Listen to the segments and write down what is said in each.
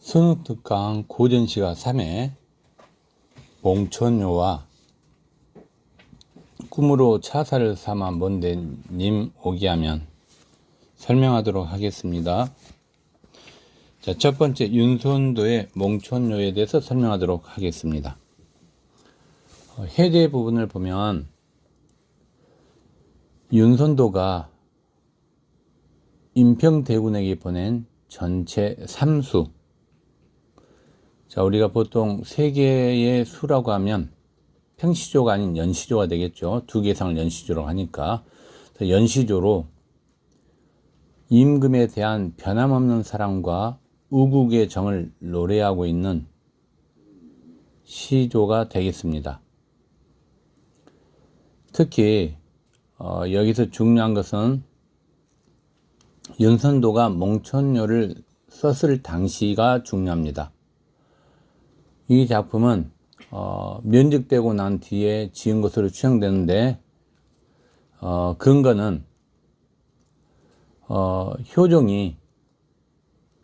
순우특강 고전시가 3회 몽천요와 꿈으로 차사를 삼아 먼데님 오기하면 설명하도록 하겠습니다. 자, 첫 번째 윤손도의 몽천요에 대해서 설명하도록 하겠습니다. 해제 부분을 보면 윤손도가 임평대군에게 보낸 전체 3수, 자, 우리가 보통 3개의 수라고 하면 평시조가 아닌 연시조가 되겠죠. 2개 이상을 연시조라고 하니까. 연시조로 임금에 대한 변함없는 사랑과 우국의 정을 노래하고 있는 시조가 되겠습니다. 특히 여기서 중요한 것은 윤손도가 몽천요를 썼을 당시가 중요합니다. 이 작품은 면직되고 난 뒤에 지은 것으로 추정되는데 근거는 효종이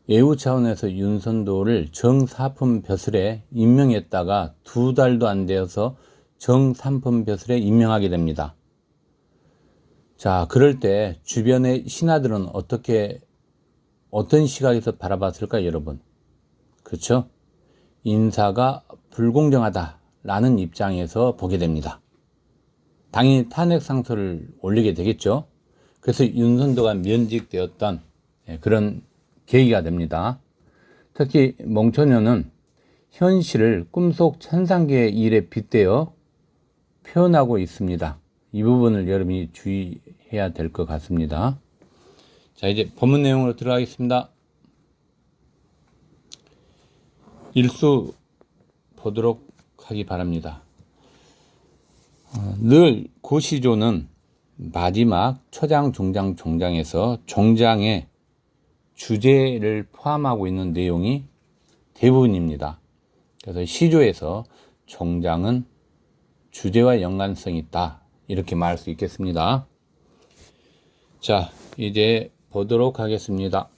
예우 차원에서 윤손도를 정사품 벼슬에 임명했다가 2달도 안 되어서 정삼품 벼슬에 임명하게 됩니다. 자, 그럴 때 주변의 신하들은 어떤 시각에서 바라봤을까, 여러분? 그렇죠? 인사가 불공정하다라는 입장에서 보게 됩니다. 당연히 탄핵 상소를 올리게 되겠죠. 그래서 윤손도가 면직되었던 그런 계기가 됩니다. 특히 몽천요는 현실을 꿈속 천상계의 일에 빗대어 표현하고 있습니다. 이 부분을 여러분이 주의해야 될 것 같습니다. 자, 이제 본문 내용으로 들어가겠습니다. 일수 보도록 하기 바랍니다. 늘 고시조는 마지막 초장, 중장, 종장에서 종장의 주제를 포함하고 있는 내용이 대부분입니다. 그래서 시조에서 종장은 주제와 연관성이 있다, 이렇게 말할 수 있겠습니다. 자, 이제 보도록 하겠습니다.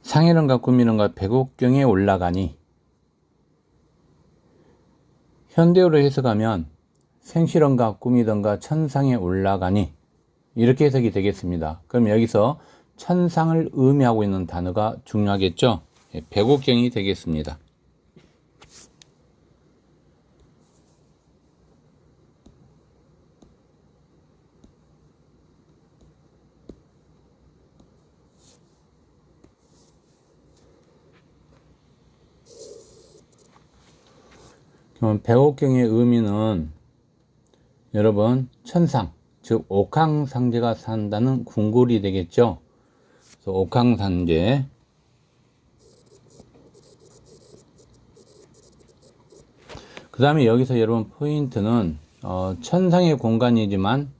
상이런가 꿈이런가 백옥경에 올라가니, 현대어로 해석하면 생시런가 꿈이던가 천상에 올라가니, 이렇게 해석이 되겠습니다. 그럼 여기서 천상을 의미하고 있는 단어가 중요하겠죠. 백옥경이 되겠습니다. 그럼 백옥경의 의미는 여러분 천상, 즉 옥황상제가 산다는 궁궐이 되겠죠. 그래서 옥황상제, 그 다음에 여기서 여러분 포인트는 천상의 공간이지만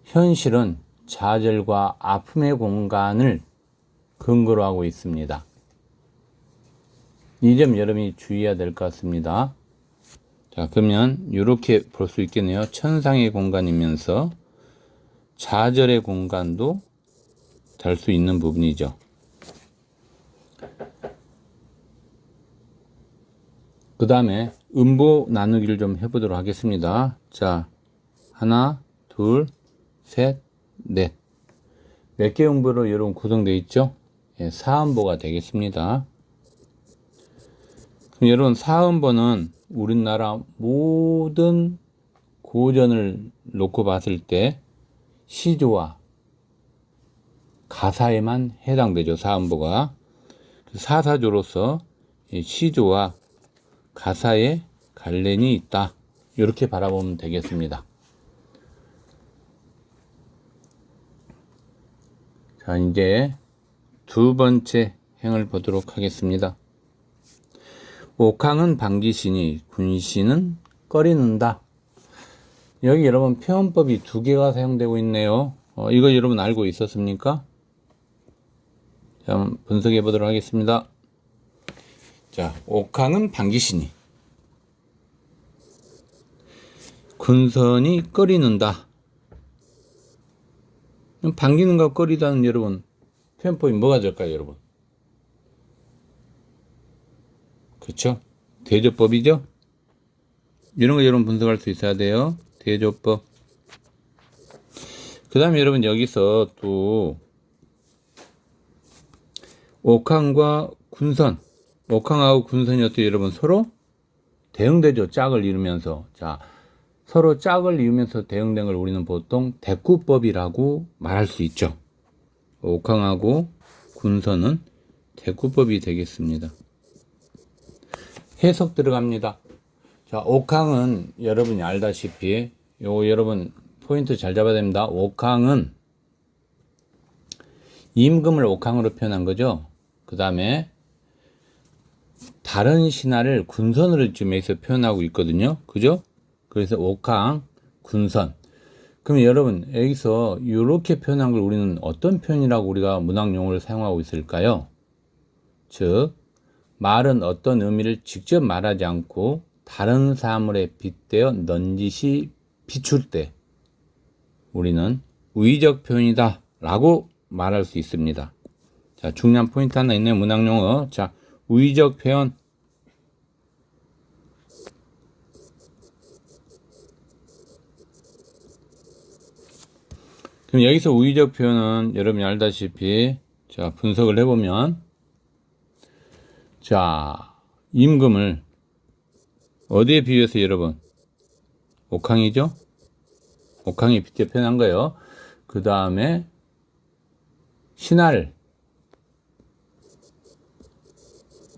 현실은 좌절과 아픔의 공간을 근거로 하고 있습니다. 이 점 여러분이 주의해야 될 것 같습니다. 자, 그러면 이렇게 볼 수 있겠네요. 천상의 공간이면서 좌절의 공간도 될 수 있는 부분이죠. 그 다음에 음보 나누기를 좀 해보도록 하겠습니다. 자, 하나, 둘, 셋, 넷. 몇 개 음보로 여러분 구성되어 있죠? 4음보가 되겠습니다. 그럼 여러분 4음보는 우리나라 모든 고전을 놓고 봤을 때 시조와 가사에만 해당되죠. 4음보가. 사사조로서 시조와 가사에 관련이 있다, 이렇게 바라보면 되겠습니다. 자, 이제 두 번째 행을 보도록 하겠습니다. 옥황은 방기시니 군시는 꺼리는다. 여기 여러분 표현법이 2개가 사용되고 있네요. 이거 여러분 알고 있었습니까? 자, 한번 분석해 보도록 하겠습니다. 자, 옥황은 방기시니, 군선이 꺼리는다. 방기는가 꺼리다는 여러분 표현법이 뭐가 될까요, 여러분? 그렇죠? 대조법이죠? 이런 거 여러분 분석할 수 있어야 돼요. 대조법. 그 다음에 여러분 여기서 또 옥항과 군선. 옥항하고 군선이 어떻게 여러분 서로 대응되죠. 짝을 이루면서. 자, 서로 짝을 이루면서 대응된 걸 우리는 보통 대꾸법이라고 말할 수 있죠. 옥항하고 군선은 대꾸법이 되겠습니다. 해석 들어갑니다. 자, 옥항은 여러분이 알다시피 요거 여러분 포인트 잘 잡아야 됩니다. 옥항은 임금을 옥항으로 표현한 거죠. 그 다음에 다른 신하를 군선으로 지금 여기서 표현하고 있거든요. 그죠? 그래서 옥항, 군선. 그럼 여러분 여기서 이렇게 표현한 걸 우리는 어떤 표현이라고 우리가 문학 용어를 사용하고 있을까요? 즉 말은 어떤 의미를 직접 말하지 않고 다른 사물에 빗대어 넌지시 비출 때 우리는 우의적 표현이다 라고 말할 수 있습니다. 자, 중요한 포인트 하나 있네요. 문학 용어. 자, 우의적 표현. 그럼 여기서 우의적 표현은 여러분이 알다시피 자, 분석을 해보면 자, 임금을 어디에 비유해서 여러분? 옥항이죠? 옥항이 빗대 표현한 거예요. 그 다음에 신하를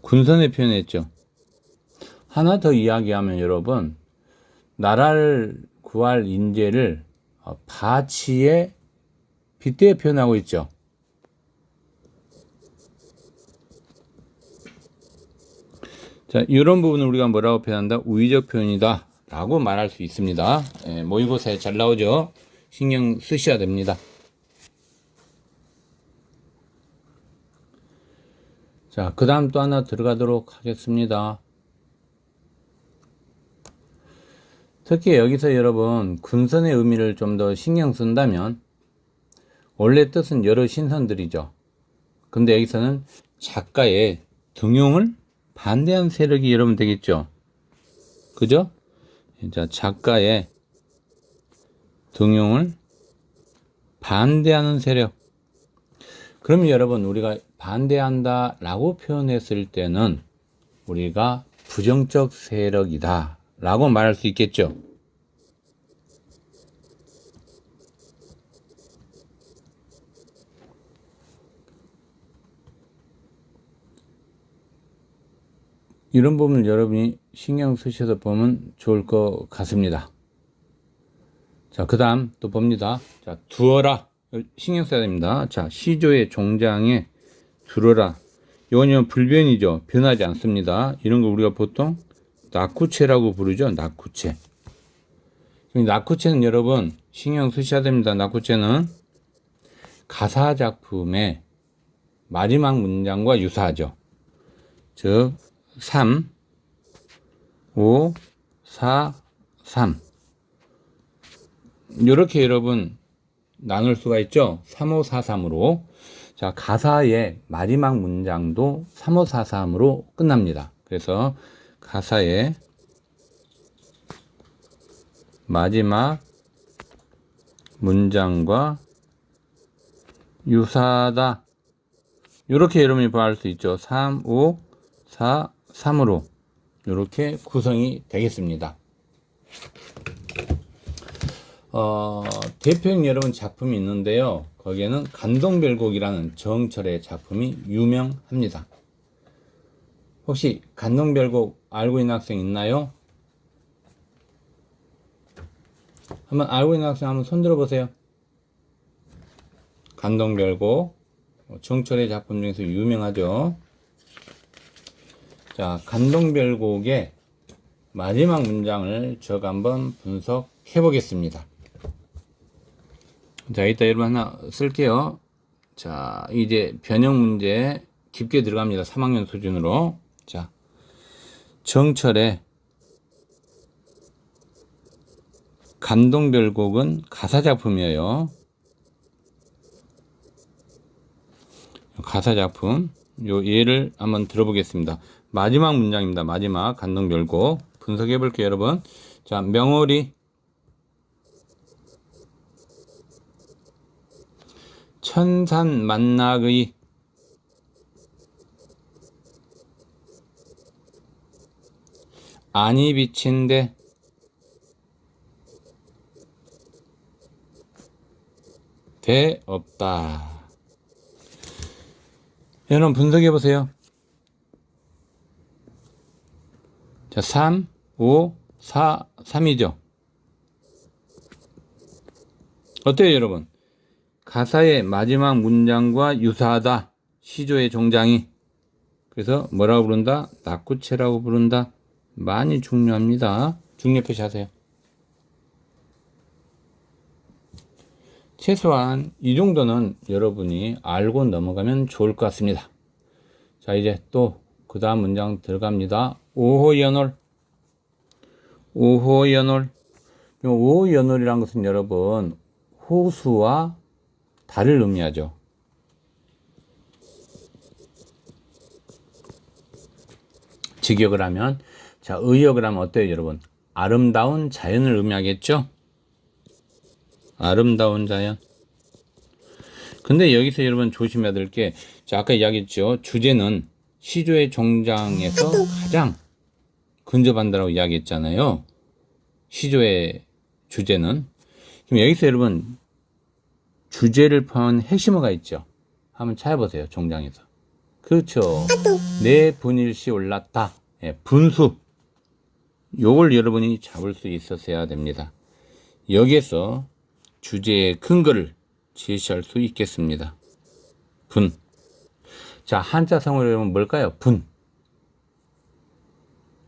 군선에 표현했죠. 하나 더 이야기하면 여러분 나라를 구할 인재를 바치에 빗대어 표현하고 있죠. 자, 이런 부분을 우리가 뭐라고 표현한다? 우의적 표현이다 라고 말할 수 있습니다. 모의고사에 잘 나오죠. 신경 쓰셔야 됩니다. 자, 그 다음 또 하나 들어가도록 하겠습니다. 특히 여기서 여러분 군선의 의미를 좀 더 신경 쓴다면 원래 뜻은 여러 신선들이죠. 근데 여기서는 작가의 등용을 반대한 세력이 여러분 되겠죠. 그죠? 자, 작가의 등용을 반대하는 세력. 그럼 여러분 우리가 반대한다 라고 표현했을 때는 우리가 부정적 세력이다 라고 말할 수 있겠죠. 이런 부분을 여러분이 신경 쓰셔서 보면 좋을 것 같습니다. 자, 그 다음 또 봅니다. 자, 두어라. 신경 써야 됩니다. 자, 시조의 종장에 두어라. 이건 불변이죠. 변하지 않습니다. 이런 거 우리가 보통 낙구체라고 부르죠. 낙구체. 낙구체는 여러분 신경 쓰셔야 됩니다. 낙구체는 가사 작품의 마지막 문장과 유사하죠. 즉 3, 5, 4, 3 이렇게 여러분 나눌 수가 있죠. 3, 5, 4, 3으로. 자, 가사의 마지막 문장도 3, 5, 4, 3으로 끝납니다. 그래서 가사의 마지막 문장과 유사하다. 이렇게 여러분이 볼 수 있죠. 3, 5, 4, 3으로 이렇게 구성이 되겠습니다. 대표적인 여러분 작품이 있는데요. 거기에는 간동별곡이라는 정철의 작품이 유명합니다. 혹시 간동별곡 알고 있는 학생 있나요? 한번 알고 있는 학생 한번 손 들어보세요. 간동별곡 정철의 작품 중에서 유명하죠. 자, 간동별곡의 마지막 문장을 제가 한번 분석해 보겠습니다. 자, 이따 여러분 하나 쓸게요. 자, 이제 변형 문제 깊게 들어갑니다. 3학년 수준으로. 자, 정철의 간동별곡은 가사작품이에요. 가사 작품 요 예를 한번 들어보겠습니다. 마지막 문장입니다. 마지막 간동 별고 분석해 볼게요, 여러분. 자, 명월이 천산만락의 안이 비친데 대 없다. 여러분 분석해 보세요. 자, 3, 5, 4, 3이죠. 어때요, 여러분? 가사의 마지막 문장과 유사하다. 시조의 종장이. 그래서 뭐라고 부른다? 낙구체라고 부른다. 많이 중요합니다. 중요 표시하세요. 최소한 이 정도는 여러분이 알고 넘어가면 좋을 것 같습니다. 자, 이제 또 그 다음 문장 들어갑니다. 오호연월. 오호연월. 오호연월이라는 것은 여러분 호수와 달을 의미하죠. 직역을 하면, 자, 의역을 하면 어때요, 여러분? 아름다운 자연을 의미하겠죠? 아름다운 자연. 근데 여기서 여러분 조심해야 될 게, 자, 아까 이야기했죠. 주제는 시조의 종장에서 가장 근접한다고 이야기했잖아요. 시조의 주제는. 그럼 여기서 여러분 주제를 포함한 핵심어가 있죠. 한번 찾아보세요. 종장에서. 그렇죠. 내 분일시 올랐다. 예, 분수. 요걸 여러분이 잡을 수 있었어야 됩니다. 여기에서 주제의 근거를 제시할 수 있겠습니다. 분. 자, 한자성어로 여러분 뭘까요? 분.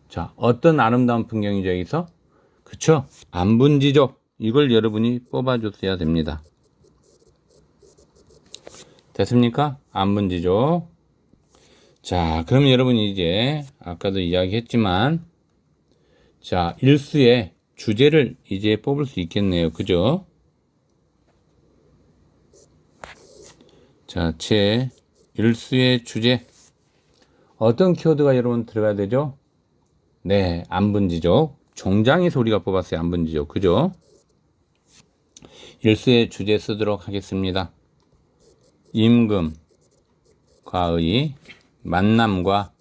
자, 어떤 아름다운 풍경이죠, 여기서? 그쵸? 안분지족. 이걸 여러분이 뽑아줬어야 됩니다. 됐습니까? 안분지족. 자, 그럼 여러분이 이제 아까도 이야기했지만, 자, 일수의 주제를 이제 뽑을 수 있겠네요. 그죠? 자, 제 일수의 주제. 어떤 키워드가 여러분 들어가야 되죠? 네, 안분지족. 종장에서 우리가 뽑았어요. 안분지족. 그죠? 일수의 주제 쓰도록 하겠습니다. 임금, 과의, 만남과,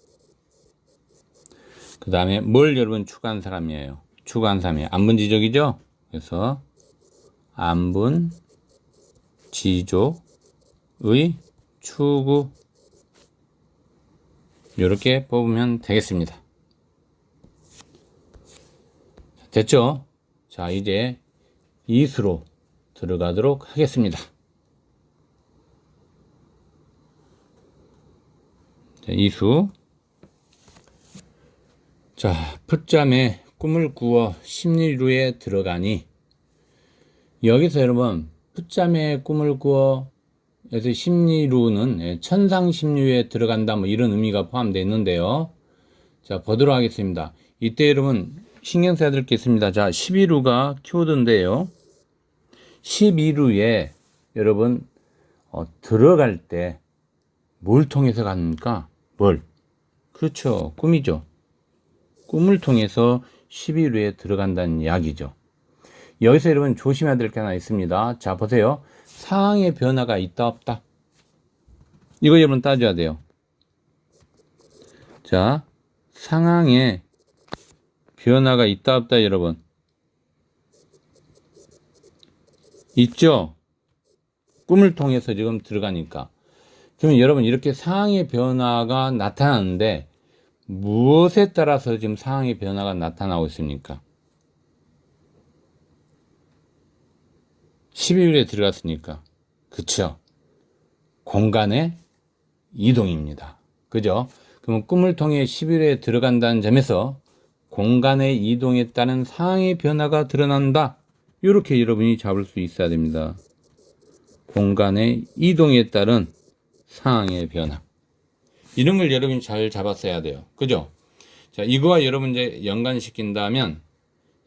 그 다음에 뭘 여러분 추구한 사람이에요? 추구한 사람이에요. 안분지족이죠? 그래서 안분지족의 추구. 이렇게 뽑으면 되겠습니다. 됐죠? 자, 이제 이수로 들어가도록 하겠습니다. 자, 이수. 자, 풋잠에 꿈을 꾸어 심리루에 들어가니. 여기서 여러분 풋잠에 꿈을 꾸어 에서 심리루는 천상심리에 들어간다, 뭐 이런 의미가 포함되어 있는데요. 자, 보도록 하겠습니다. 이때 여러분 신경 써야 될 게 있습니다. 자, 12루가 키워드인데요. 12루에 여러분 들어갈 때 뭘 통해서 갑니까? 뭘? 그렇죠. 꿈이죠. 꿈을 통해서 12루에 들어간다는 이야기죠. 여기서 여러분 조심해야 될 게 하나 있습니다. 자, 보세요. 상황의 변화가 있다 없다. 이거 여러분 따져야 돼요. 자, 상황에 변화가 있다 없다 여러분. 있죠? 꿈을 통해서 지금 들어가니까. 그러면 여러분 이렇게 상황의 변화가 나타나는데 무엇에 따라서 지금 상황의 변화가 나타나고 있습니까? 12일에 들어갔으니까. 그쵸? 공간의 이동입니다. 그죠? 그러면 꿈을 통해 11일에 들어간다는 점에서 공간의 이동에 따른 상황의 변화가 드러난다. 이렇게 여러분이 잡을 수 있어야 됩니다. 공간의 이동에 따른 상황의 변화. 이런 걸 여러분이 잘 잡았어야 돼요. 그죠? 자, 이거와 여러분 이제 연관시킨다면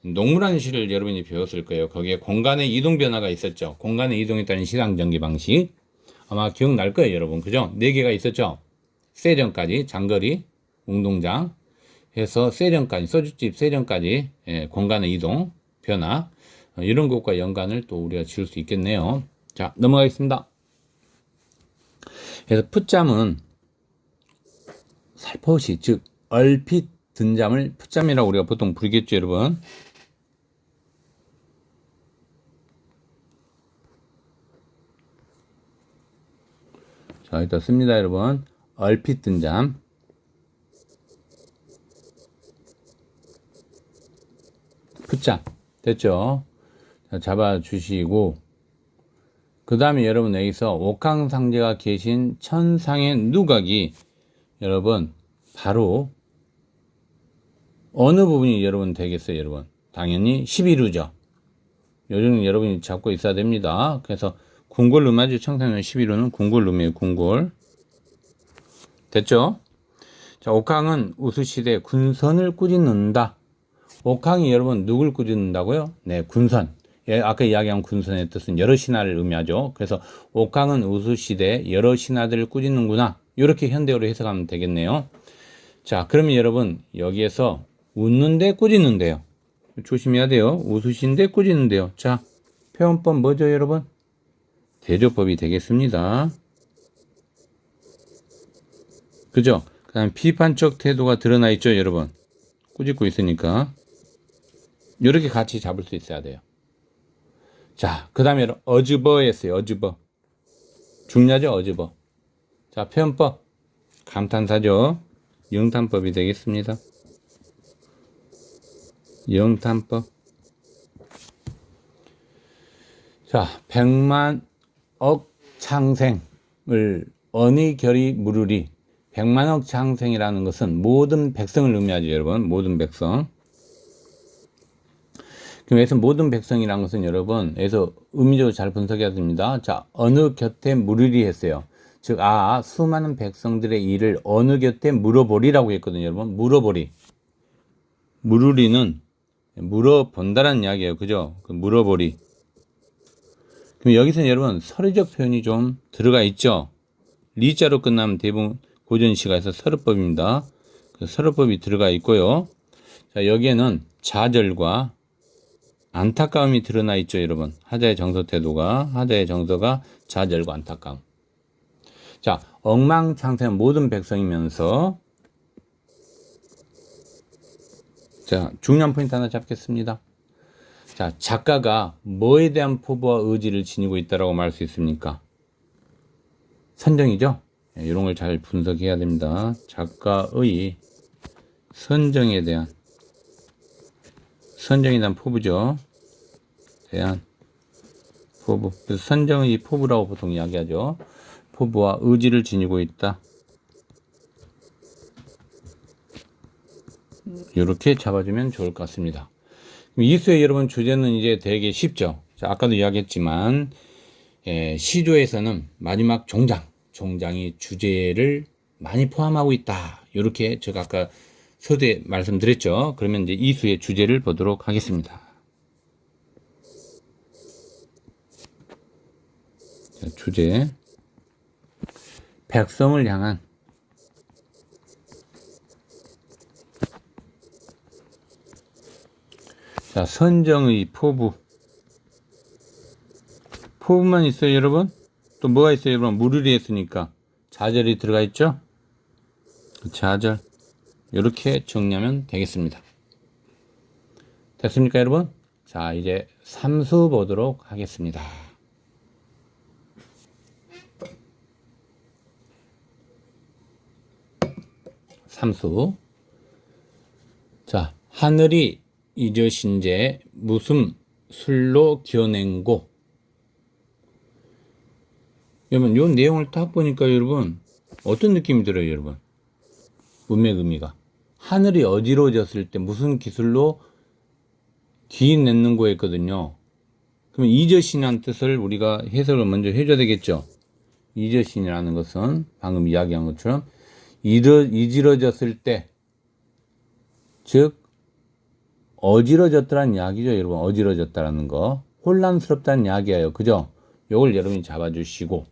농무라는 시를 여러분이 배웠을 거예요. 거기에 공간의 이동 변화가 있었죠. 공간의 이동에 따른 시장 전개 방식. 아마 기억날 거예요, 여러분. 그죠? 4개가 있었죠? 세전까지, 장거리, 운동장 해서 세전까지, 소주집 세전까지, 예, 공간의 이동, 변화, 이런 것과 연관을 또 우리가 지을 수 있겠네요. 자, 넘어가겠습니다. 그래서 풋잠은 살포시, 즉 얼핏 든 잠을 풋잠이라고 우리가 보통 부르겠죠, 여러분. 자, 일단 씁니다, 여러분. 얼핏 든 잠. 풋잠. 됐죠? 자, 잡아주시고, 그 다음에 여러분 여기서 옥황상제가 계신 천상의 누각이 여러분 바로 어느 부분이 여러분 되겠어요, 여러분? 당연히 11호죠. 요즘 여러분이 잡고 있어야 됩니다. 그래서 궁궐룸하죠. 청산년 11호는 궁궐룸이에요, 궁궐. 됐죠? 자, 옥황은 우수시대 군선을 꾸짖는다. 옥황이 여러분 누굴 꾸짖는다고요? 네, 군선. 예, 아까 이야기한 군선의 뜻은 여러 신하를 의미하죠. 그래서 옥황은 우수시대 여러 신하들을 꾸짖는구나. 이렇게 현대어로 해석하면 되겠네요. 자, 그러면 여러분 여기에서 웃는데 꾸짖는데요. 조심해야 돼요. 웃으신데 꾸짖는데요. 자, 표현법 뭐죠, 여러분? 대조법이 되겠습니다. 그죠? 그 다음 비판적 태도가 드러나 있죠, 여러분. 꾸짖고 있으니까. 이렇게 같이 잡을 수 있어야 돼요. 자, 그 다음에 어즈버 했어요. 어즈버. 중요하죠, 어즈버. 자, 표현법. 감탄사죠. 영탄법이 되겠습니다. 영탄법. 자, 100만억 창생을 어느 결이 물으리. 100만억 창생이라는 것은 모든 백성을 의미하죠, 여러분. 모든 백성. 그럼 여기서 모든 백성이라는 것은 여러분, 여기서 의미적으로 잘 분석해야 됩니다. 자, 어느 곁에 물으리 했어요. 즉, 수많은 백성들의 일을 어느 곁에 물어보리라고 했거든요, 여러분. 물어보리. 물으리는 물어본다라는 이야기예요. 그죠? 그 물어보리. 그럼 여기서는 여러분, 서류적 표현이 좀 들어가 있죠? 리자로 끝나면 대부분 고전시가에서 서류법입니다. 그 서류법이 들어가 있고요. 자, 여기에는 좌절과 안타까움이 드러나 있죠, 여러분. 하자의 정서 태도가, 하자의 정서가 좌절과 안타까움. 자, 엉망창세한 모든 백성이면서, 자, 중요한 포인트 하나 잡겠습니다. 자, 작가가 뭐에 대한 포부와 의지를 지니고 있다라고 말할 수 있습니까? 선정이죠? 이런 걸 잘 분석해야 됩니다. 작가의 선정에 대한 포부죠. 대한 포부. 그래서 선정의 포부라고 보통 이야기하죠. 포부와 의지를 지니고 있다. 이렇게 잡아주면 좋을 것 같습니다. 이수의 여러분 주제는 이제 되게 쉽죠. 자, 아까도 이야기했지만 시조에서는 마지막 종장이 주제를 많이 포함하고 있다. 이렇게 제가 아까 서두에 말씀드렸죠. 그러면 이제 이수의 주제를 보도록 하겠습니다. 자, 주제. 백성을 향한 자, 선정의 포부. 포부만 있어요, 여러분? 또 뭐가 있어요, 여러분? 물으리 했으니까 좌절이 들어가 있죠? 좌절. 이렇게 정리하면 되겠습니다. 됐습니까, 여러분? 자, 이제 삼수 보도록 하겠습니다. 삼수. 자, 하늘이 이저신제 무슨 술로 겨낸고. 여러분, 요 내용을 딱 보니까 여러분 어떤 느낌이 들어요, 여러분? 문맥 의미가. 하늘이 어지러워졌을 때 무슨 기술로 기인냈는 거 했거든요. 그러면 이저신이라는 뜻을 우리가 해석을 먼저 해줘야 되겠죠. 이저신이라는 것은 방금 이야기한 것처럼 이지러졌을 때, 즉 어지러졌다는 이야기죠, 여러분. 어지러졌다라는 거. 혼란스럽다는 이야기예요. 그죠? 요걸 여러분이 잡아주시고.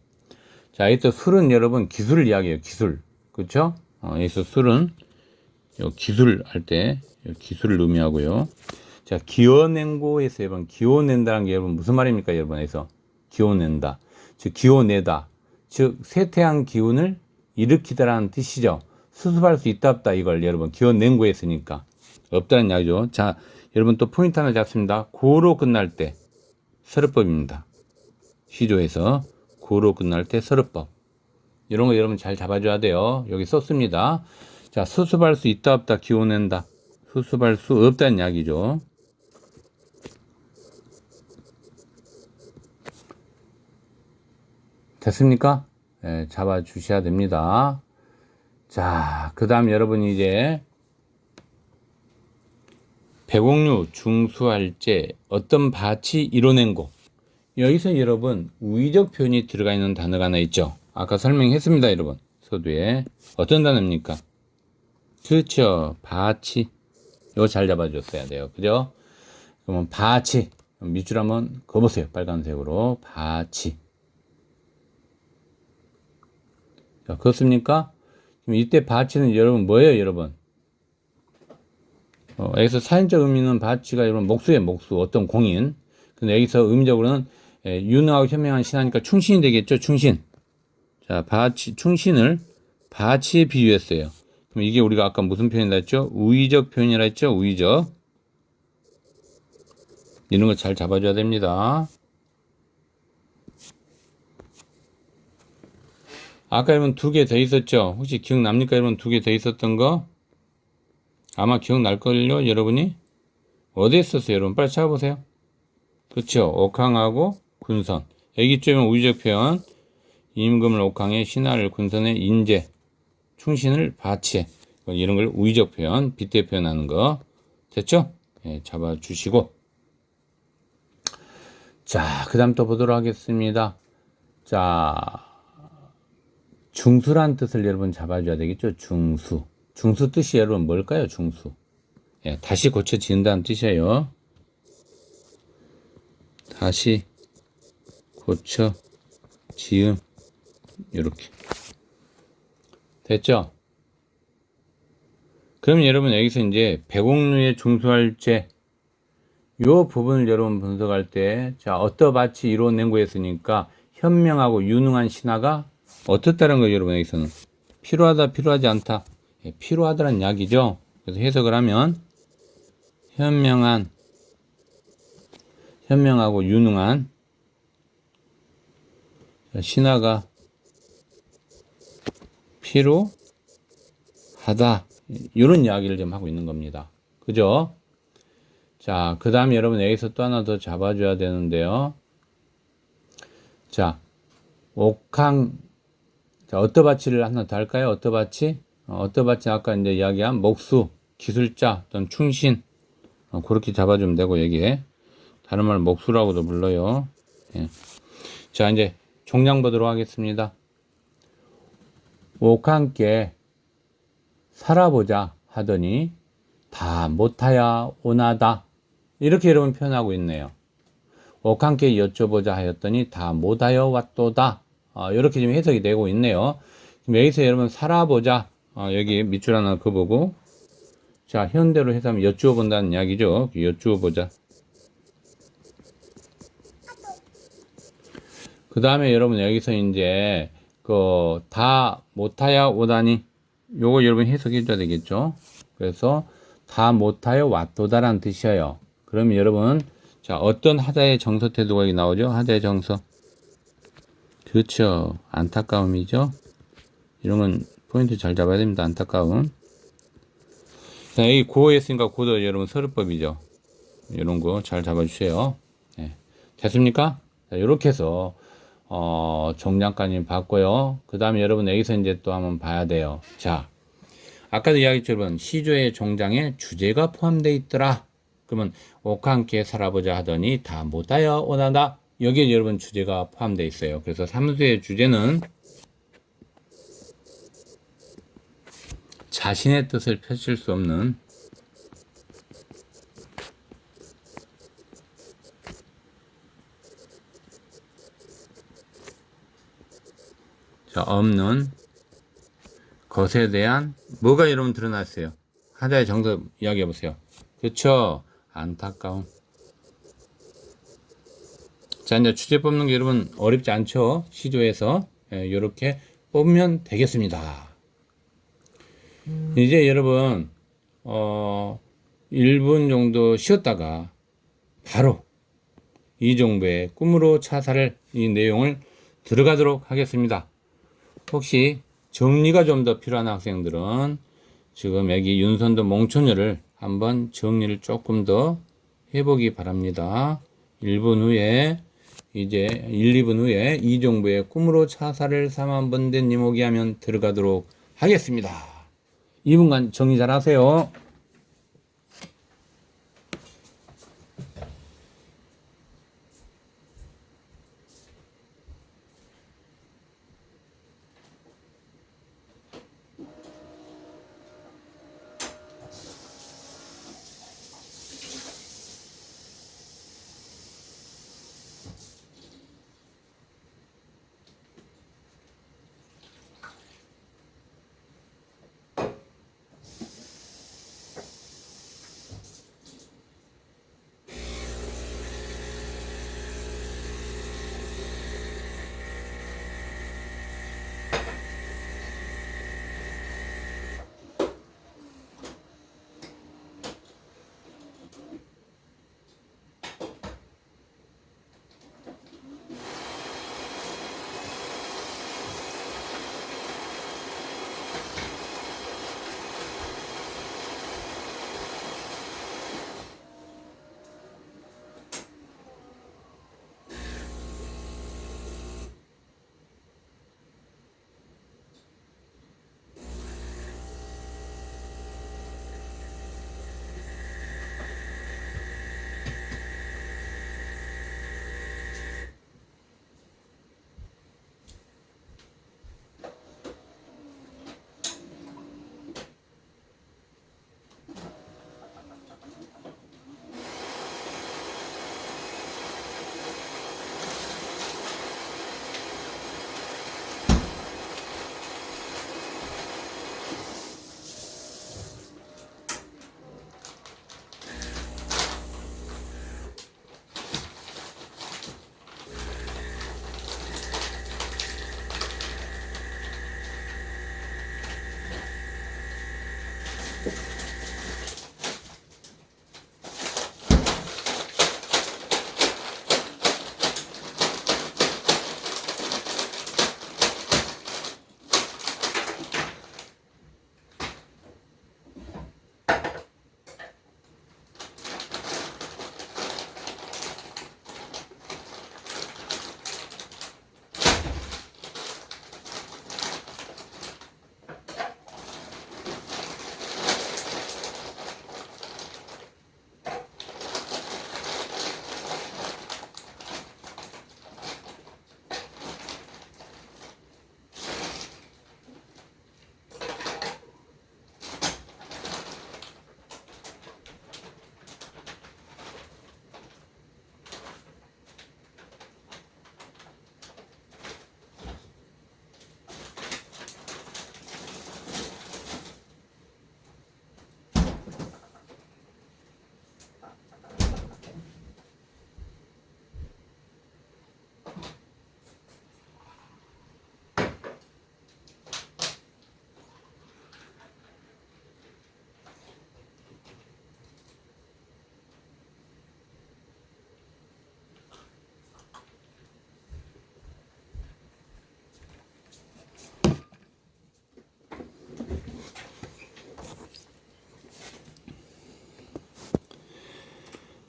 자, 여기서 술은 여러분 기술을 이야기해요. 기술. 그렇죠? 여기서 술은 요 기술 할 때 기술을 의미하고요. 자, 기어낸고에서 여러분 기어낸다는 게 여러분 무슨 말입니까? 여러분에서 기어낸다. 즉 기어내다. 즉 쇠퇴한 기운을 일으키다라는 뜻이죠. 수습할 수 있다 없다 이걸 여러분 기어낸고 했으니까 없다는 이야기죠. 자, 여러분 또 포인트 하나 잡습니다. 고로 끝날 때 서르법입니다. 시조에서 고로 끝날 때 서르법. 이런 거 여러분 잘 잡아줘야 돼요. 여기 썼습니다. 자, 수습할 수 있다 없다 기어낸다. 수습할 수 없다는 이야기죠. 됐습니까? 네, 잡아 주셔야 됩니다. 자, 그 다음 여러분이 이제 배곡류 중수할 때 어떤 밭이 이뤄낸고 여기서 여러분 우의적 표현이 들어가 있는 단어가 하나 있죠. 아까 설명했습니다. 여러분 서두에 어떤 단어입니까? 그렇죠. 밭이. 이거 잘 잡아줬어야 돼요. 그죠? 그러면 밭이 밑줄 한번 그어보세요. 빨간색으로 밭이. 자, 그렇습니까? 그럼 이때 밭이는 여러분 뭐예요, 여러분? 여기서 사인적 의미는 밭이가 여러분 목수예요, 목수. 어떤 공인. 근데 여기서 의미적으로는 유능하고 현명한 신하니까 충신이 되겠죠, 충신. 자, 밭이, 충신을 밭이에 비유했어요. 그럼 이게 우리가 아까 무슨 표현이라 했죠? 우의적 표현이라 했죠, 우의적. 이런 거 잘 잡아줘야 됩니다. 아까 여러분 두 개 더 있었죠? 혹시 기억납니까? 여러분 두 개 더 있었던 거? 아마 기억날걸요? 여러분이? 어디에 있었어요? 여러분 빨리 찾아보세요. 그쵸? 옥항하고 군선. 여기 쪽에는 우의적 표현. 임금을 옥항에, 신하를 군선에, 인재, 충신을 바치에. 이런 걸 우의적 표현, 빗대 표현하는 거. 됐죠? 네, 잡아주시고. 자, 그 다음 또 보도록 하겠습니다. 자, 중수란 뜻을 여러분 잡아줘야 되겠죠? 중수. 중수 뜻이 여러분 뭘까요? 중수. 예, 다시 고쳐 지은다는 뜻이에요. 다시 고쳐 지음. 이렇게. 됐죠? 그럼 여러분 여기서 이제 배곡류의 중수할제 요 부분을 여러분 분석할 때, 자, 어떠밭이 이루어낸 거였으니까 현명하고 유능한 신하가 어떻다는 거예요, 여러분 여기서는. 필요하다, 필요하지 않다. 예, 필요하다는 이야기죠. 그래서 해석을 하면 현명하고 유능한 신하가 필요하다. 이런 이야기를 좀 하고 있는 겁니다. 그죠? 자, 그 다음에 여러분 여기서 또 하나 더 잡아줘야 되는데요. 자, 옥항, 자, 어떠바치를 하나 더 할까요? 어떠바치? 어떠바치 아까 이제 이야기한 목수, 기술자, 또는 충신. 그렇게 잡아주면 되고, 여기에. 다른 말 목수라고도 불러요. 예. 자, 이제 종량 보도록 하겠습니다. 옥항께 살아보자 하더니 다 못하야 오나다. 이렇게 여러분 표현하고 있네요. 옥항께 여쭤보자 하였더니 다 못하여 왔도다. 이렇게 지금 해석이 되고 있네요. 여기서 여러분 살아보자. 여기 밑줄 하나 그어보고. 자, 현대로 해석하면 여쭈어 본다는 이야기죠. 여쭈어 보자. 그 다음에 여러분 여기서 이제 다 못하여 오다니 요거 여러분 해석해 줘야 되겠죠. 그래서 다 못하여 왔도다라는 뜻이에요. 그러면 여러분 자, 어떤 하자의 정서 태도가 여기 나오죠? 하자의 정서. 그렇죠. 안타까움이죠. 이런 건 포인트 잘 잡아야 됩니다. 안타까움. 자, 여기 고에 했으니까 고도 여러분 서류법이죠. 이런 거 잘 잡아주세요. 네. 됐습니까? 자, 이렇게 해서 종량까지 봤고요. 그 다음에 여러분 여기서 이제 또 한번 봐야 돼요. 자, 아까도 이야기했지만 시조의 종장에 주제가 포함되어 있더라. 그러면 옥과 함께 살아보자 하더니 다 못하여 오나다. 여기에 여러분 주제가 포함되어 있어요. 그래서 삼수의 주제는 자신의 뜻을 펼칠 수 없는 자, 없는 것에 대한 뭐가 여러분 드러났어요? 하자의 정답 이야기해 보세요. 그렇죠? 안타까움. 자, 이제 주제 뽑는 게 여러분 어렵지 않죠? 시조에서 이렇게 뽑으면 되겠습니다. 이제 여러분 1분 정도 쉬었다가 바로 이종부의 꿈으로 차사를 이 내용을 들어가도록 하겠습니다. 혹시 정리가 좀 더 필요한 학생들은 지금 여기 윤선도 몽초녀를 한번 정리를 조금 더 해보기 바랍니다. 1분 후에 이제 1, 2분 후에 이종부의 꿈으로 차사를 4만 번 된 이모기 하면 들어가도록 하겠습니다. 2분간 정리 잘 하세요.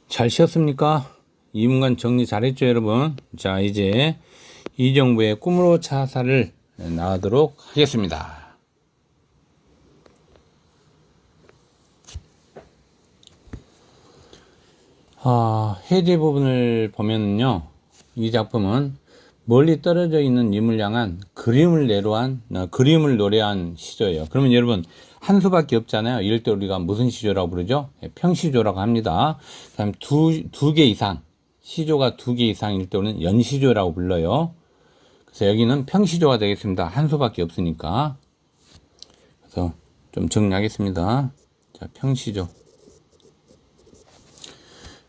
잘 쉬었습니까? 2분간 정리 잘했죠, 여러분? 자, 이제 이정부의 꿈으로 차사를 나가도록 하겠습니다. 해제 부분을 보면요, 이 작품은 멀리 떨어져 있는 인물 향한 그림을 노래한 시조예요. 그러면 여러분, 한 수밖에 없잖아요. 이럴 때 우리가 무슨 시조라고 부르죠? 평시조라고 합니다. 그다음 두 개 이상, 시조가 2개 이상일 때는 연시조라고 불러요. 그래서 여기는 평시조가 되겠습니다. 한 수밖에 없으니까. 그래서 좀 정리하겠습니다. 자, 평시조.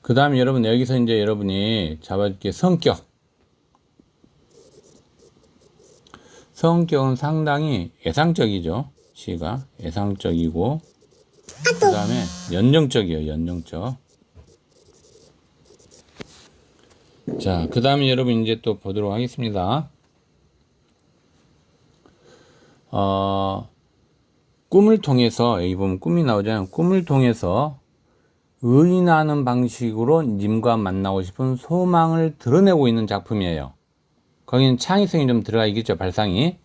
그 다음에 여러분, 여기서 이제 여러분이 잡아줄게 성격. 성격은 상당히 예상적이죠. 시가 예상적이고, 그 다음에 연정적이에요. 연정적. 자, 그 다음에 여러분 이제 또 보도록 하겠습니다. 꿈을 통해서, 여기 보면 꿈이 나오잖아요. 꿈을 통해서 의인하는 방식으로 님과 만나고 싶은 소망을 드러내고 있는 작품이에요. 거기는 창의성이 좀 들어가 있겠죠, 발상이.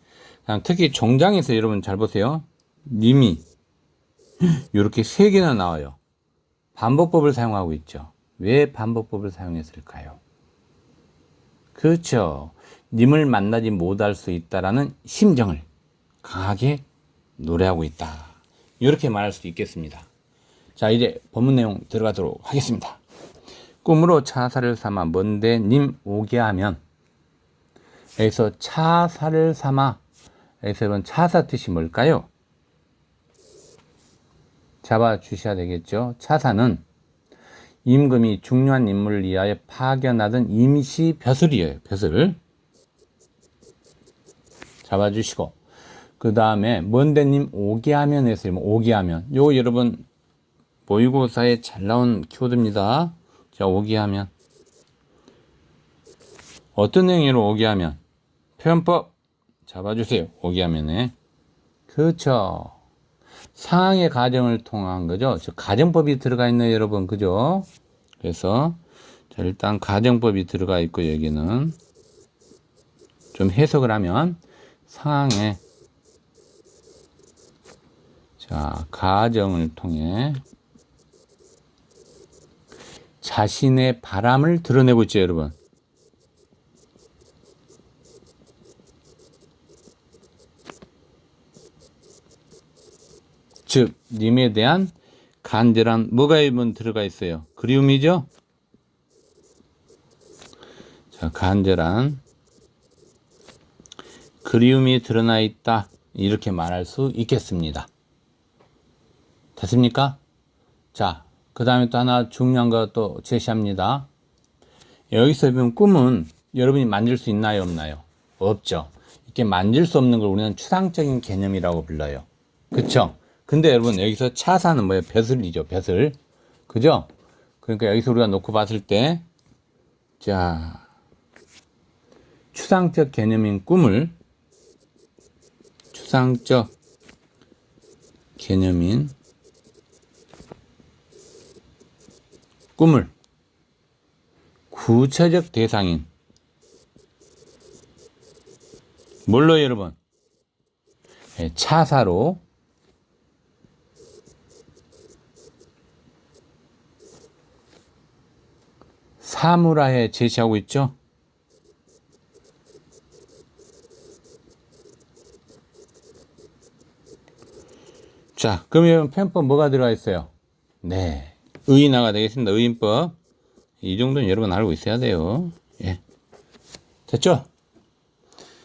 특히 종장에서 여러분 잘 보세요. 님이 이렇게 3개나 나와요. 반복법을 사용하고 있죠. 왜 반복법을 사용했을까요? 그렇죠. 님을 만나지 못할 수 있다라는 심정을 강하게 노래하고 있다. 이렇게 말할 수 있겠습니다. 자, 이제 본문 내용 들어가도록 하겠습니다. 꿈으로 차사를 삼아 먼데 님 오게 하면, 여기서 차사를 삼아, 여기서 여러분 차사 뜻이 뭘까요? 잡아 주셔야 되겠죠. 차사는 임금이 중요한 임무를 위하여 파견하던 임시 벼슬이에요. 벼슬 잡아주시고, 그 다음에 먼데님 오게 하면 해서 오게 하면, 요거 여러분 모의고사에 잘 나온 키워드입니다. 자, 오게 하면 어떤 내용으로 오게 하면? 표현법 잡아주세요. 오게 하면에. 그렇죠. 상황의 가정을 통한 거죠. 저 가정법이 들어가 있네요, 여러분. 그죠? 그래서 자, 일단 가정법이 들어가 있고, 여기는 좀 해석을 하면 상황에, 자, 가정을 통해 자신의 바람을 드러내고 있죠, 여러분. 즉, 님에 대한 간절한 뭐가 들어가 있어요? 그리움이죠? 자, 간절한 그리움이 드러나 있다. 이렇게 말할 수 있겠습니다. 됐습니까? 자, 그 다음에 또 하나 중요한 거 또 제시합니다. 여기서 보면 꿈은 여러분이 만질 수 있나요, 없나요? 없죠. 이렇게 만질 수 없는 걸 우리는 추상적인 개념이라고 불러요. 그쵸? 근데 여러분, 여기서 차사는 뭐예요? 벼슬이죠, 벼슬. 그죠? 그러니까 여기서 우리가 놓고 봤을 때, 자, 추상적 개념인 꿈을, 추상적 개념인 꿈을 구체적 대상인 뭘로 여러분? 차사로 사무라에 제시하고 있죠. 자, 그러면 편법 뭐가 들어가 있어요? 네, 의인화가 되겠습니다. 의인법. 이 정도는 여러분 알고 있어야 돼요. 예, 됐죠?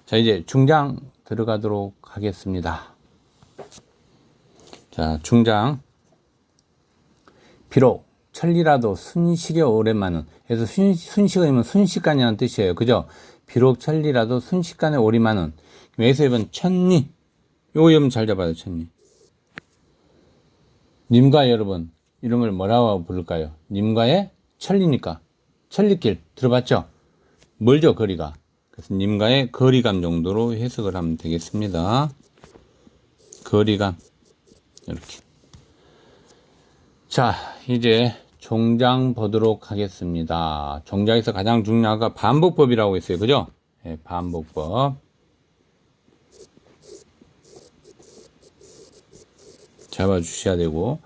자, 이제 중장 들어가도록 하겠습니다. 자, 중장. 비록 천리라도 순식에 오래만은, 그래서 순식이면 순식간이라는 뜻이에요. 그죠? 비록 천리라도 순식간에 오리만은, 여기서 이번 천리, 요거 여러분 잘 잡아요. 천리. 님과 여러분, 이런 걸 뭐라고 부를까요? 님과의 천리니까. 천리길 들어봤죠? 멀죠, 거리가. 그래서 님과의 거리감 정도로 해석을 하면 되겠습니다. 거리감. 이렇게. 자, 이제 종장 보도록 하겠습니다. 종장에서 가장 중요한 거 반복법이라고 했어요. 그죠? 네, 반복법. 잡아주셔야 되고,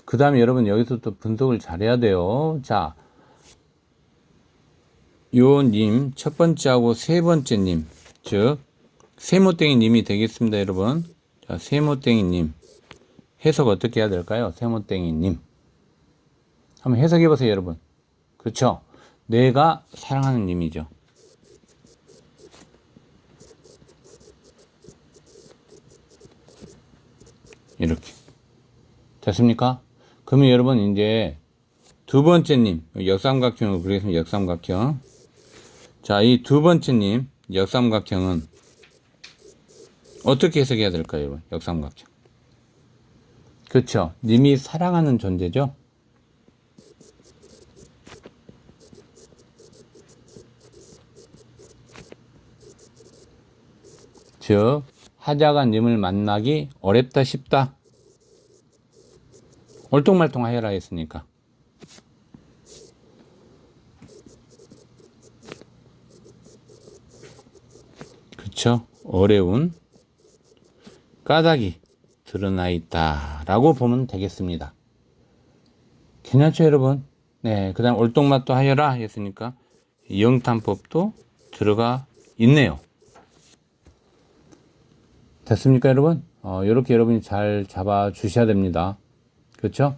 그 다음에 여러분 여기서 또 분석을 잘해야 돼요. 자, 요 님, 첫 번째하고 세 번째 님, 즉 세모땡이 님이 되겠습니다, 여러분. 자, 세모땡이 님. 해석 어떻게 해야 될까요? 세모땡이 님. 한번 해석해 보세요, 여러분. 그렇죠? 내가 사랑하는 님이죠. 이렇게. 됐습니까? 그러면 여러분 이제 두 번째 님, 역삼각형을 그리겠습니다. 역삼각형. 자, 이 두 번째 님, 역삼각형은 어떻게 해석해야 될까요, 여러분? 역삼각형. 그렇죠. 님이 사랑하는 존재죠. 즉 하자가 님을 만나기 어렵다 쉽다. 얼똥말똥하여라 했으니까. 그쵸? 어려운 까닭이 드러나 있다 라고 보면 되겠습니다. 괜찮죠 여러분? 네, 그 다음 얼똥맛도 하여라 했으니까 영탄법도 들어가 있네요. 됐습니까 여러분? 이렇게 여러분이 잘 잡아 주셔야 됩니다. 그렇죠?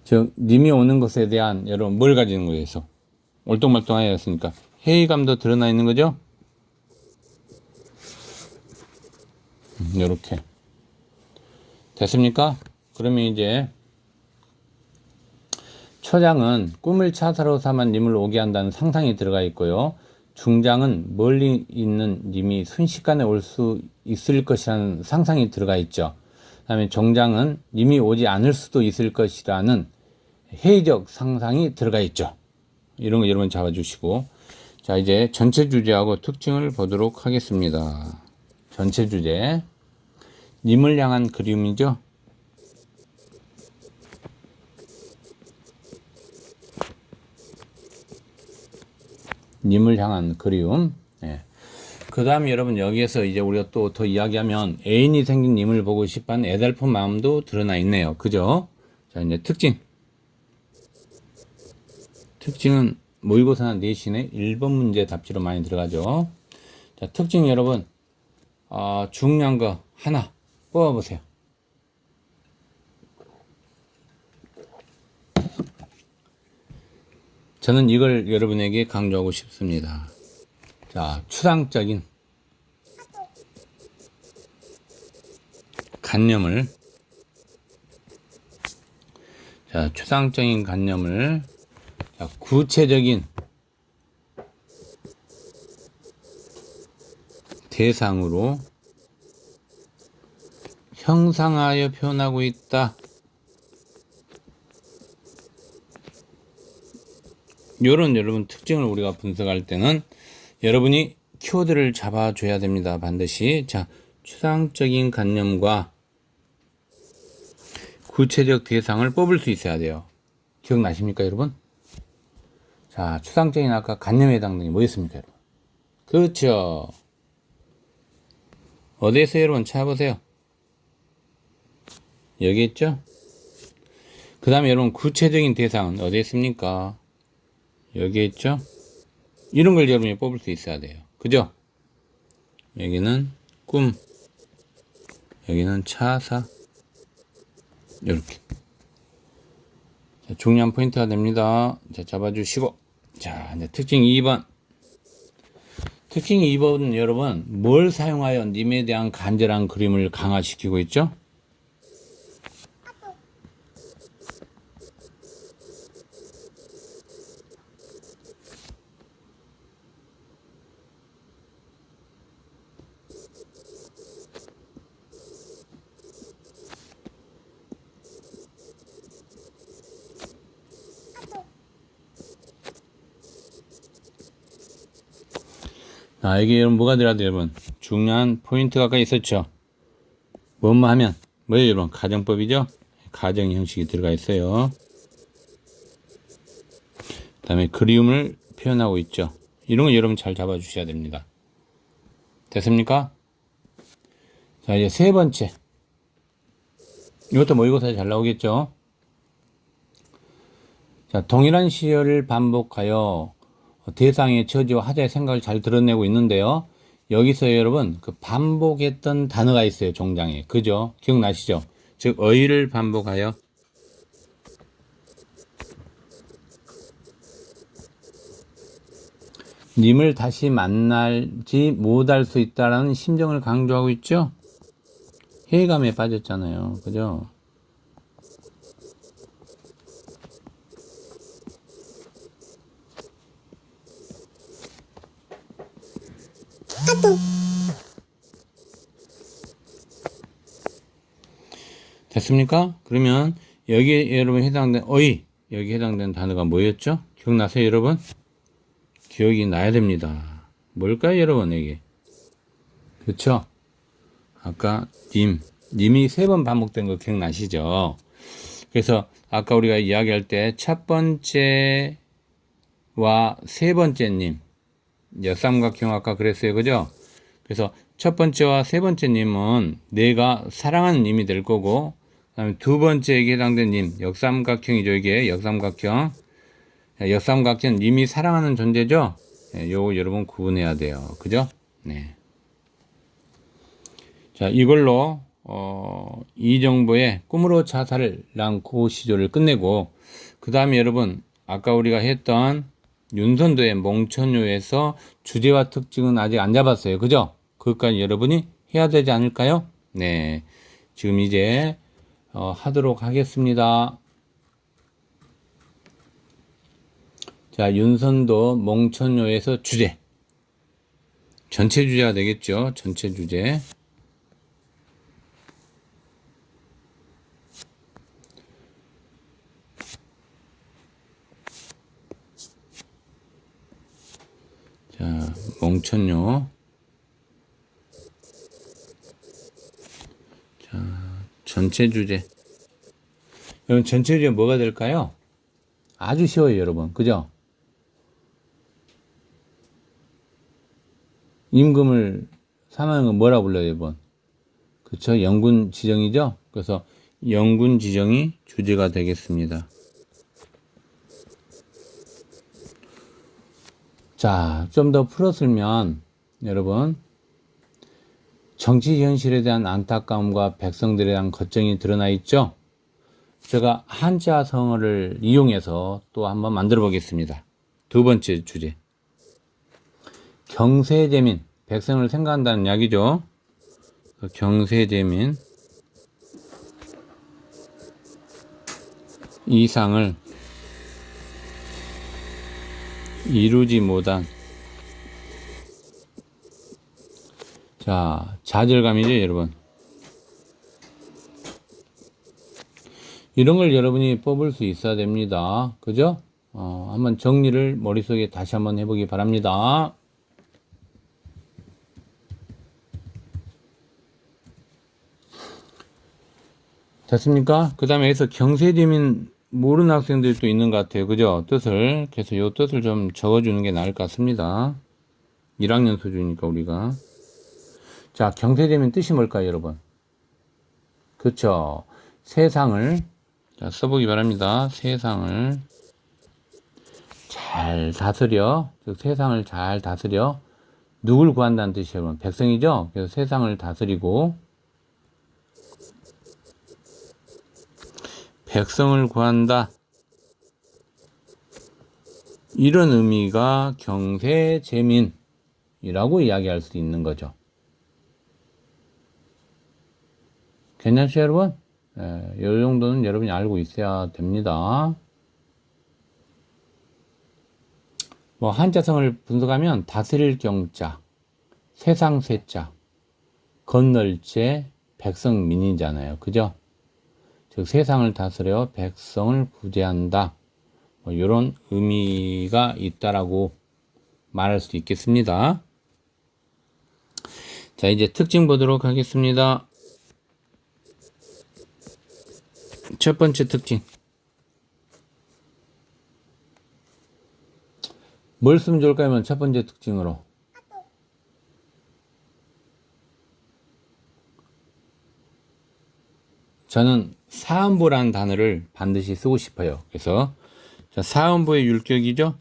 즉 님이 오는 것에 대한 여러분 뭘 가지는 거예요? 얼똥말똥하였으니까 회의감도 드러나 있는 거죠? 이렇게 됐습니까? 그러면 이제 초장은 꿈을 차사로 삼아 님을 오게 한다는 상상이 들어가 있고요. 중장은 멀리 있는 님이 순식간에 올 수 있을 것이라는 상상이 들어가 있죠. 그 다음에 정장은 님이 오지 않을 수도 있을 것이라는 회의적 상상이 들어가 있죠. 이런 거 여러분 잡아주시고, 자 이제 전체 주제하고 특징을 보도록 하겠습니다. 전체 주제, 님을 향한 그리움이죠. 님을 향한 그리움. 예. 그 다음에 여러분 여기에서 이제 우리가 또 더 이야기하면 애인이 생긴 님을 보고 싶어하는 애달픈 마음도 드러나 있네요. 그죠? 자 이제 특징. 특징은 모의고사나 내신의 1번 문제 답지로 많이 들어가죠. 자 특징 여러분 중요한 거 하나 뽑아보세요. 저는 이걸 여러분에게 강조하고 싶습니다. 자, 추상적인 관념을, 자, 추상적인 관념을 자, 구체적인 대상으로 형상하여 표현하고 있다. 요런 여러분 특징을 우리가 분석할 때는 여러분이 키워드를 잡아줘야 됩니다. 반드시. 자, 추상적인 관념과 구체적 대상을 뽑을 수 있어야 돼요. 기억나십니까, 여러분? 자, 추상적인 아까 관념에 해당되는 게 뭐였습니까, 여러분? 그렇죠. 어디에서 여러분 찾아보세요. 여기 있죠? 그 다음에 여러분 구체적인 대상은 어디에 있습니까? 여기에 있죠? 이런 걸 여러분이 뽑을 수 있어야 돼요. 그죠? 여기는 꿈, 여기는 차사, 이렇게. 자, 중요한 포인트가 됩니다. 자, 잡아주시고. 자, 이제 특징 2번. 특징 2번은 여러분, 뭘 사용하여 님에 대한 간절한 그림을 강화시키고 있죠? 여기 여러분 뭐가 들어가요 여러분? 중요한 포인트가 아까 있었죠? 뭐뭐 하면 뭐예요 여러분? 가정법이죠? 가정 형식이 들어가 있어요. 그 다음에 그리움을 표현하고 있죠. 이런 거 여러분 잘 잡아 주셔야 됩니다. 됐습니까? 자 이제 세 번째, 이것도 모의고사에 잘 나오겠죠? 자, 동일한 시열을 반복하여 대상의 처지와 하자의 생각을 잘 드러내고 있는데요. 여기서 여러분 그 반복했던 단어가 있어요. 종장에. 그죠? 기억나시죠? 즉 어휘를 반복하여 님을 다시 만날지 못할 수 있다라는 심정을 강조하고 있죠. 회의감에 빠졌잖아요. 그죠? 됐습니까? 그러면 여기에 여러분 해당된 여기 해당되는 단어가 뭐였죠? 기억나세요, 여러분? 기억이 나야 됩니다. 뭘까요, 여러분? 이게 그렇죠? 아까 님이 3번 반복된 거 기억나시죠? 그래서 아까 우리가 이야기할 때 첫 번째와 세 번째 님 역삼각형 아까 그랬어요, 그죠? 그래서 첫 번째와 세 번째 님은 내가 사랑하는 님이 될 거고, 그다음에 두 번째에게 해당된 님 역삼각형이죠. 이게 역삼각형 님이 사랑하는 존재죠. 요거 여러분 구분해야 돼요, 그죠? 네. 자, 이걸로 이정보의 꿈으로 자살을 랑고 시조를 끝내고, 그 다음에 여러분 아까 우리가 했던 윤선도의 몽천요에서 주제와 특징은 아직 안 잡았어요, 그죠? 그것까지 여러분이 해야 되지 않을까요? 네, 지금 이제 하도록 하겠습니다. 자, 윤선도 몽천요에서 주제, 전체 주제가 되겠죠. 전체 주제. 자, 몽천요. 자, 전체 주제. 여러분, 전체 주제 뭐가 될까요? 아주 쉬워요, 여러분. 그죠? 임금을 사망한 건 뭐라 불러요, 여러분? 그쵸? 영군 지정이죠? 그래서 영군 지정이 주제가 되겠습니다. 자, 좀 더 풀었으면 여러분, 정치 현실에 대한 안타까움과 백성들에 대한 걱정이 드러나 있죠? 제가 한자성어를 이용해서 또 한번 만들어 보겠습니다. 두 번째 주제. 경세재민, 백성을 생각한다는 이야기죠. 경세재민, 이상을 이루지 못한, 자, 좌절감이죠, 여러분. 이런 걸 여러분이 뽑을 수 있어야 됩니다. 그죠? 한번 정리를 머릿속에 다시 한번 해보기 바랍니다. 됐습니까? 그 다음에 여기서 경세재민 모르는 학생들이 또 있는 것 같아요. 그죠? 뜻을. 그래서 요 뜻을 좀 적어주는 게 나을 것 같습니다. 1학년 수준이니까 우리가. 자, 경세재민 뜻이 뭘까요, 여러분? 그쵸? 세상을, 자, 써보기 바랍니다. 세상을 잘 다스려. 즉, 세상을 잘 다스려. 누굴 구한다는 뜻이에요, 여러분? 백성이죠? 그래서 세상을 다스리고, 백성을 구한다. 이런 의미가 경세재민이라고 이야기할 수 있는 거죠. 괜찮죠, 여러분? 이 정도는 여러분이 알고 있어야 됩니다. 뭐 한자성을 분석하면 다스릴 경자, 세상 세자, 건널제, 백성민이잖아요. 그죠? 즉 세상을 다스려 백성을 구제한다. 뭐 이런 의미가 있다라고 말할 수 있겠습니다. 자, 이제 특징 보도록 하겠습니다. 첫 번째 특징. 뭘 쓰면 좋을까요? 첫 번째 특징으로. 저는 사음보라는 단어를 반드시 쓰고 싶어요. 그래서 사음보의 율격이죠.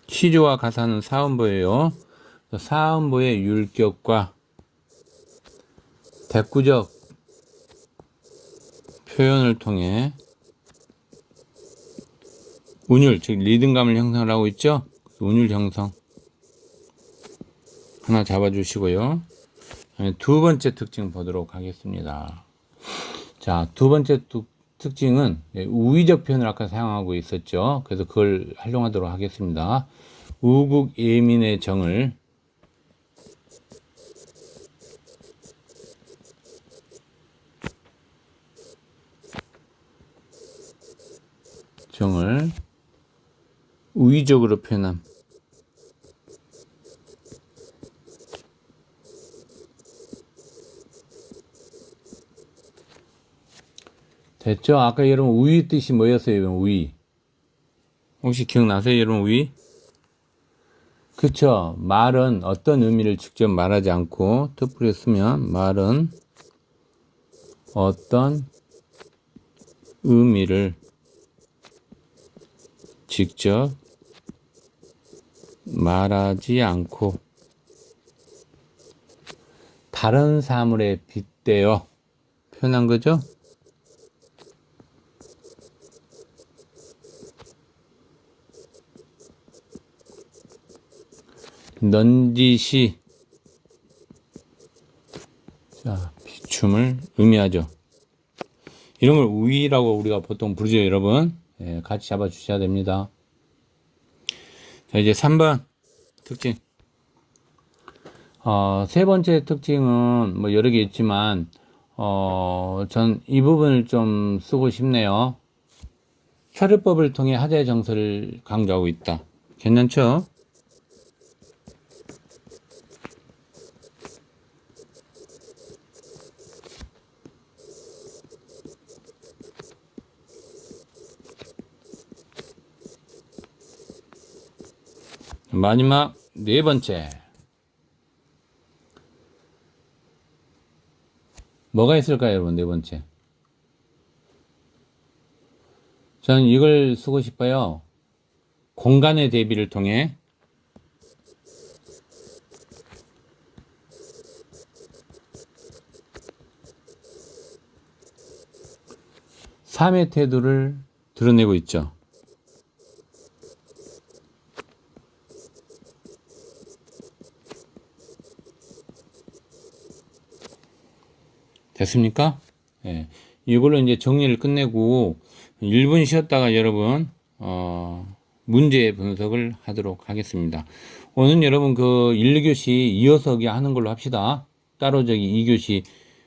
시조와 가사는 사음보예요. 사음보의 율격과 대구적 표현을 통해 운율, 즉 리듬감을 형성을 하고 있죠. 운율 형성 하나 잡아주시고요. 두 번째 특징 보도록 하겠습니다. 자, 두 번째 특징은 우위적 표현을 아까 사용하고 있었죠. 그래서 그걸 활용하도록 하겠습니다. 우국 예민의 정을 우위적으로 표현함. 됐죠? 아까 여러분 우위 뜻이 뭐였어요? 여러분 우위. 혹시 기억나세요? 여러분 우위? 그쵸? 말은 어떤 의미를 직접 말하지 않고 뜻풀이에 쓰면 말은 어떤 의미를 직접 말하지 않고 다른 사물에 빗대어 표현한 거죠? 넌지시 자, 비춤을 의미하죠. 이런 걸 우위라고 우리가 보통 부르죠, 여러분. 예, 같이 잡아 주셔야 됩니다. 자, 이제 3번 특징. 세 번째 특징은 뭐 여러 개 있지만, 전 이 부분을 좀 쓰고 싶네요. 혈유법을 통해 하자의 정서를 강조하고 있다. 괜찮죠? 마지막 네 번째. 뭐가 있을까요, 여러분? 네 번째. 저는 이걸 쓰고 싶어요. 공간의 대비를 통해 삶의 태도를 드러내고 있죠. 됐습니까? 예. 이걸로 이제 정리를 끝내고 1분 쉬었다가 여러분 문제 분석을 하도록 하겠습니다. 오늘 여러분 그 1교시 이어서 하는 걸로 합시다. 따로 2교시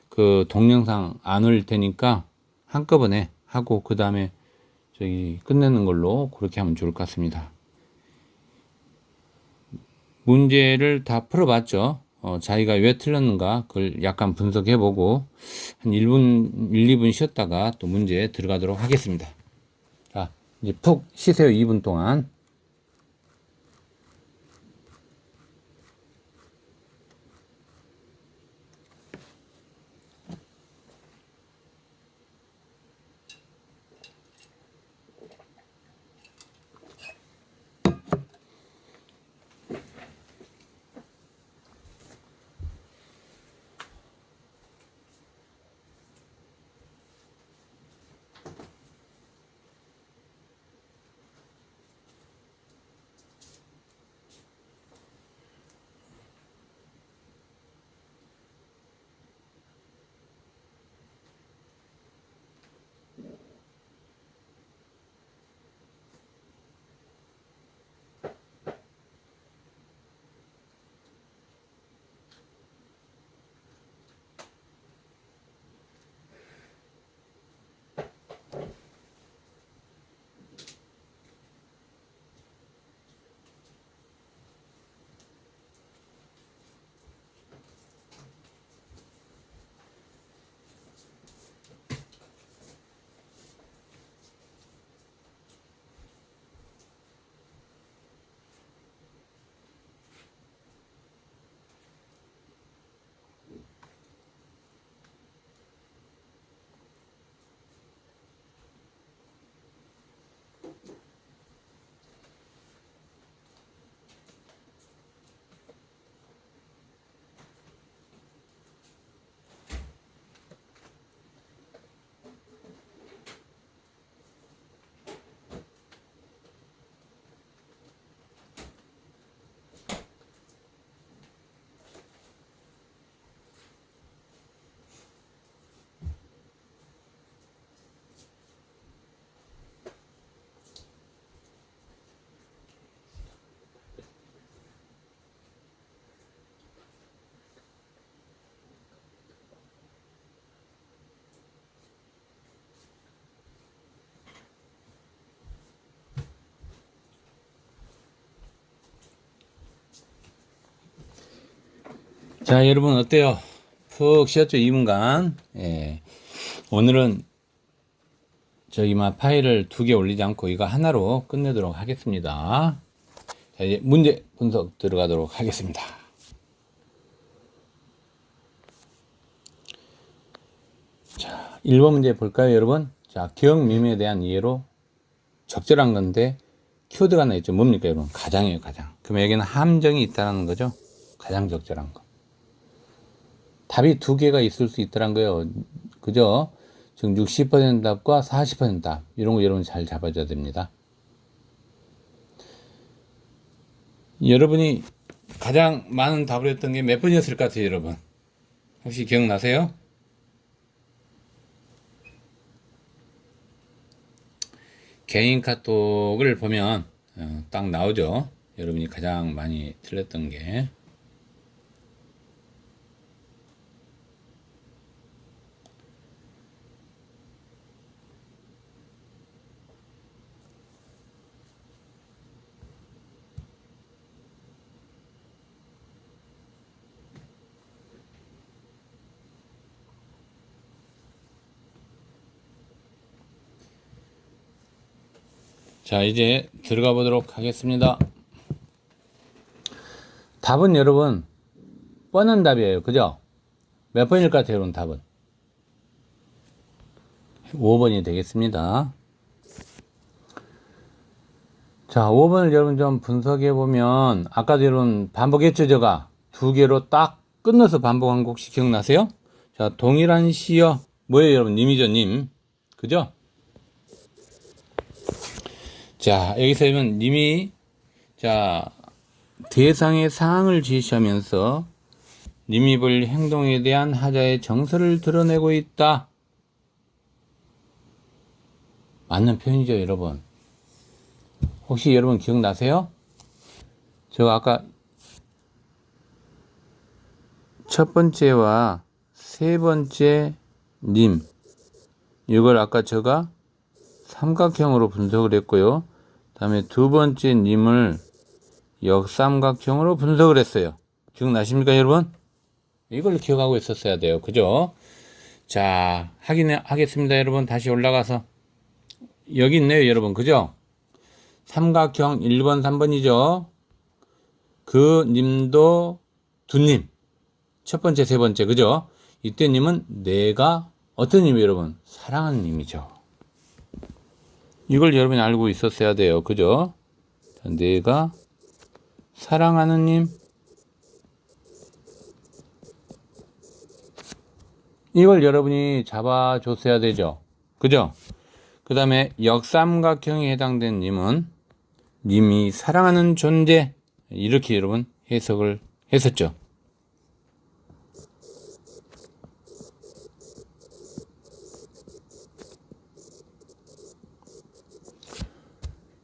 그 동영상 안 올 테니까 한꺼번에 하고 그 다음에 끝내는 걸로 그렇게 하면 좋을 것 같습니다. 문제를 다 풀어봤죠. 자기가 왜 틀렸는가 그걸 약간 분석해보고 한 1분, 1, 2분 쉬었다가 또 문제에 들어가도록 하겠습니다. 자, 이제 푹 쉬세요. 2분 동안. 자, 여러분 어때요? 푹 쉬었죠? 2분간. 예. 오늘은 저기만 파일을 2개 올리지 않고 이거 하나로 끝내도록 하겠습니다. 자, 이제 문제 분석 들어가도록 하겠습니다. 자, 1번 문제 볼까요, 여러분? 자, 기억밈에 대한 이해로 적절한 건데 키워드가 하나 있죠. 뭡니까, 여러분? 가장이에요, 가장. 그럼 여기는 함정이 있다는 거죠. 가장 적절한 거. 답이 2개가 있을 수 있다는 거예요. 그죠? 지금 60% 답과 40% 답. 이런 거 여러분 잘 잡아줘야 됩니다. 여러분이 가장 많은 답을 했던 게 몇 번이었을 것 같아요, 여러분? 혹시 기억나세요? 개인 카톡을 보면 딱 나오죠. 여러분이 가장 많이 틀렸던 게. 자, 이제 들어가 보도록 하겠습니다. 답은 여러분 뻔한 답이에요. 그죠? 몇 번일 것 같아요, 여러분? 답은 5번이 되겠습니다. 자, 5번을 여러분 좀 분석해 보면 아까도 여러분 반복했죠, 제가 2개로 딱 끊어서 반복한 거 혹시 기억나세요? 자, 동일한 시여 뭐예요, 여러분? 님이죠, 님. 그죠? 자, 여기서 보면 님이 자 대상의 상황을 제시하면서 님이 볼 행동에 대한 하자의 정서를 드러내고 있다. 맞는 표현이죠, 여러분. 혹시 여러분 기억나세요? 제가 아까 첫 번째와 세 번째 님 이걸 아까 제가 삼각형으로 분석을 했고요. 다음에 두 번째 님을 역삼각형으로 분석을 했어요. 기억나십니까, 여러분? 이걸 기억하고 있었어야 돼요. 그죠? 자, 하겠습니다, 여러분. 다시 올라가서. 여기 있네요, 여러분. 그죠? 삼각형 1번, 3번이죠. 그 님도 두 님. 첫 번째, 세 번째. 그죠? 이때 님은 내가 어떤 님이에요, 여러분? 사랑하는 님이죠. 이걸 여러분이 알고 있었어야 돼요. 그죠? 내가 사랑하는 님. 이걸 여러분이 잡아줬어야 되죠. 그죠? 그 다음에 역삼각형에 해당된 님은 님이 사랑하는 존재. 이렇게 여러분 해석을 했었죠.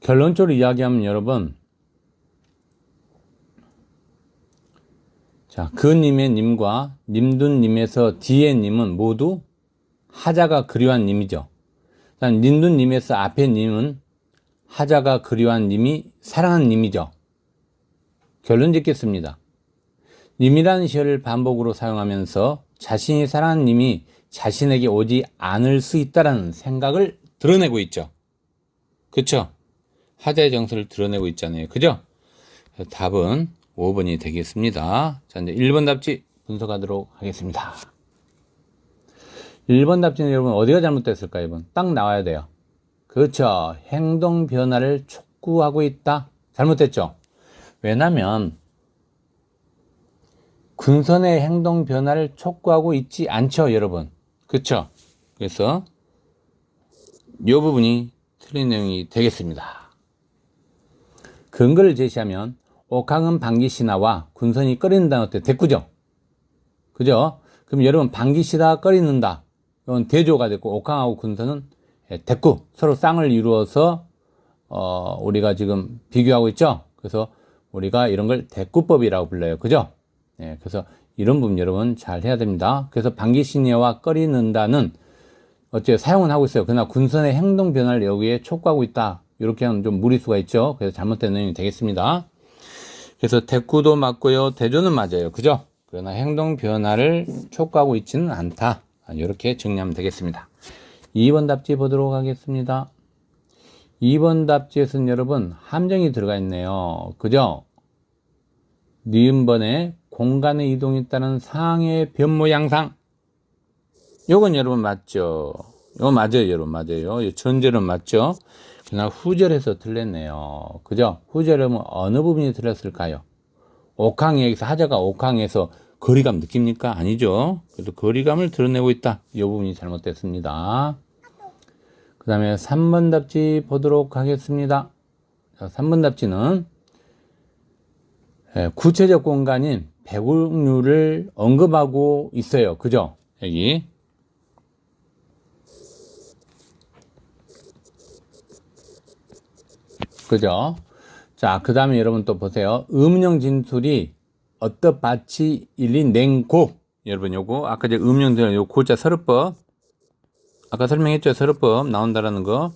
결론적으로 이야기하면 여러분, 자, 그 님의 님과 님둔 님에서 뒤에 님은 모두 하자가 그리워한 님이죠. 그다음 님둔 님에서 앞에 님은 하자가 그리워한 님이 사랑하는 님이죠. 결론 짓겠습니다. 님이라는 시어를 반복으로 사용하면서 자신이 사랑하는 님이 자신에게 오지 않을 수 있다는 생각을 드러내고 있죠. 그쵸? 하자의 정서를 드러내고 있잖아요. 그죠? 답은 5번이 되겠습니다. 자, 이제 1번 답지 분석하도록 하겠습니다. 1번 답지는 여러분 어디가 잘못됐을까요? 1번 딱 나와야 돼요. 그렇죠. 행동 변화를 촉구하고 있다. 잘못됐죠? 왜냐면 군선의 행동 변화를 촉구하고 있지 않죠, 여러분. 그렇죠? 그래서 이 부분이 틀린 내용이 되겠습니다. 근거를 제시하면 옥황은 방귀시나와 군선이 끓이는다는 어때? 대꾸죠? 그죠? 그럼 여러분 방귀시다 끓이는다. 이건 대조가 됐고 옥황하고 군선은 대꾸. 서로 쌍을 이루어서 우리가 지금 비교하고 있죠? 그래서 우리가 이런 걸 대꾸법이라고 불러요. 그죠? 네, 그래서 이런 부분 여러분 잘 해야 됩니다. 그래서 방귀시니와 끓이는다는 어째 사용은 하고 있어요. 그러나 군선의 행동 변화를 여기에 촉구하고 있다. 이렇게 하면 좀 무리수가 있죠. 그래서 잘못된 내용이 되겠습니다. 그래서 대꾸도 맞고요. 대조는 맞아요. 그죠? 그러나 행동 변화를 촉구하고 있지는 않다. 이렇게 정리하면 되겠습니다. 2번 답지 보도록 하겠습니다. 2번 답지에서는 여러분 함정이 들어가 있네요. 그죠? 니은번에 공간의 이동에 따른 상의 변모 양상. 요건 여러분 맞죠? 이거 맞아요, 여러분. 맞아요. 전절은 맞죠? 그러나 후절에서 틀렸네요. 그죠? 후절은 어느 부분이 틀렸을까요? 옥항에서, 하자가 옥항에서 거리감 느낍니까? 아니죠. 그래서 거리감을 드러내고 있다. 이 부분이 잘못됐습니다. 그 다음에 3번 답지 보도록 하겠습니다. 자, 3번 답지는 구체적 공간인 배국류를 언급하고 있어요. 그죠? 여기. 그죠? 자, 그 다음에 여러분 또 보세요. 음영 진술이 어떻바치 일리 냉고. 여러분 요거 아까 제가 음영들 요 고자 서류법 아까 설명했죠. 서류법 나온다라는 거.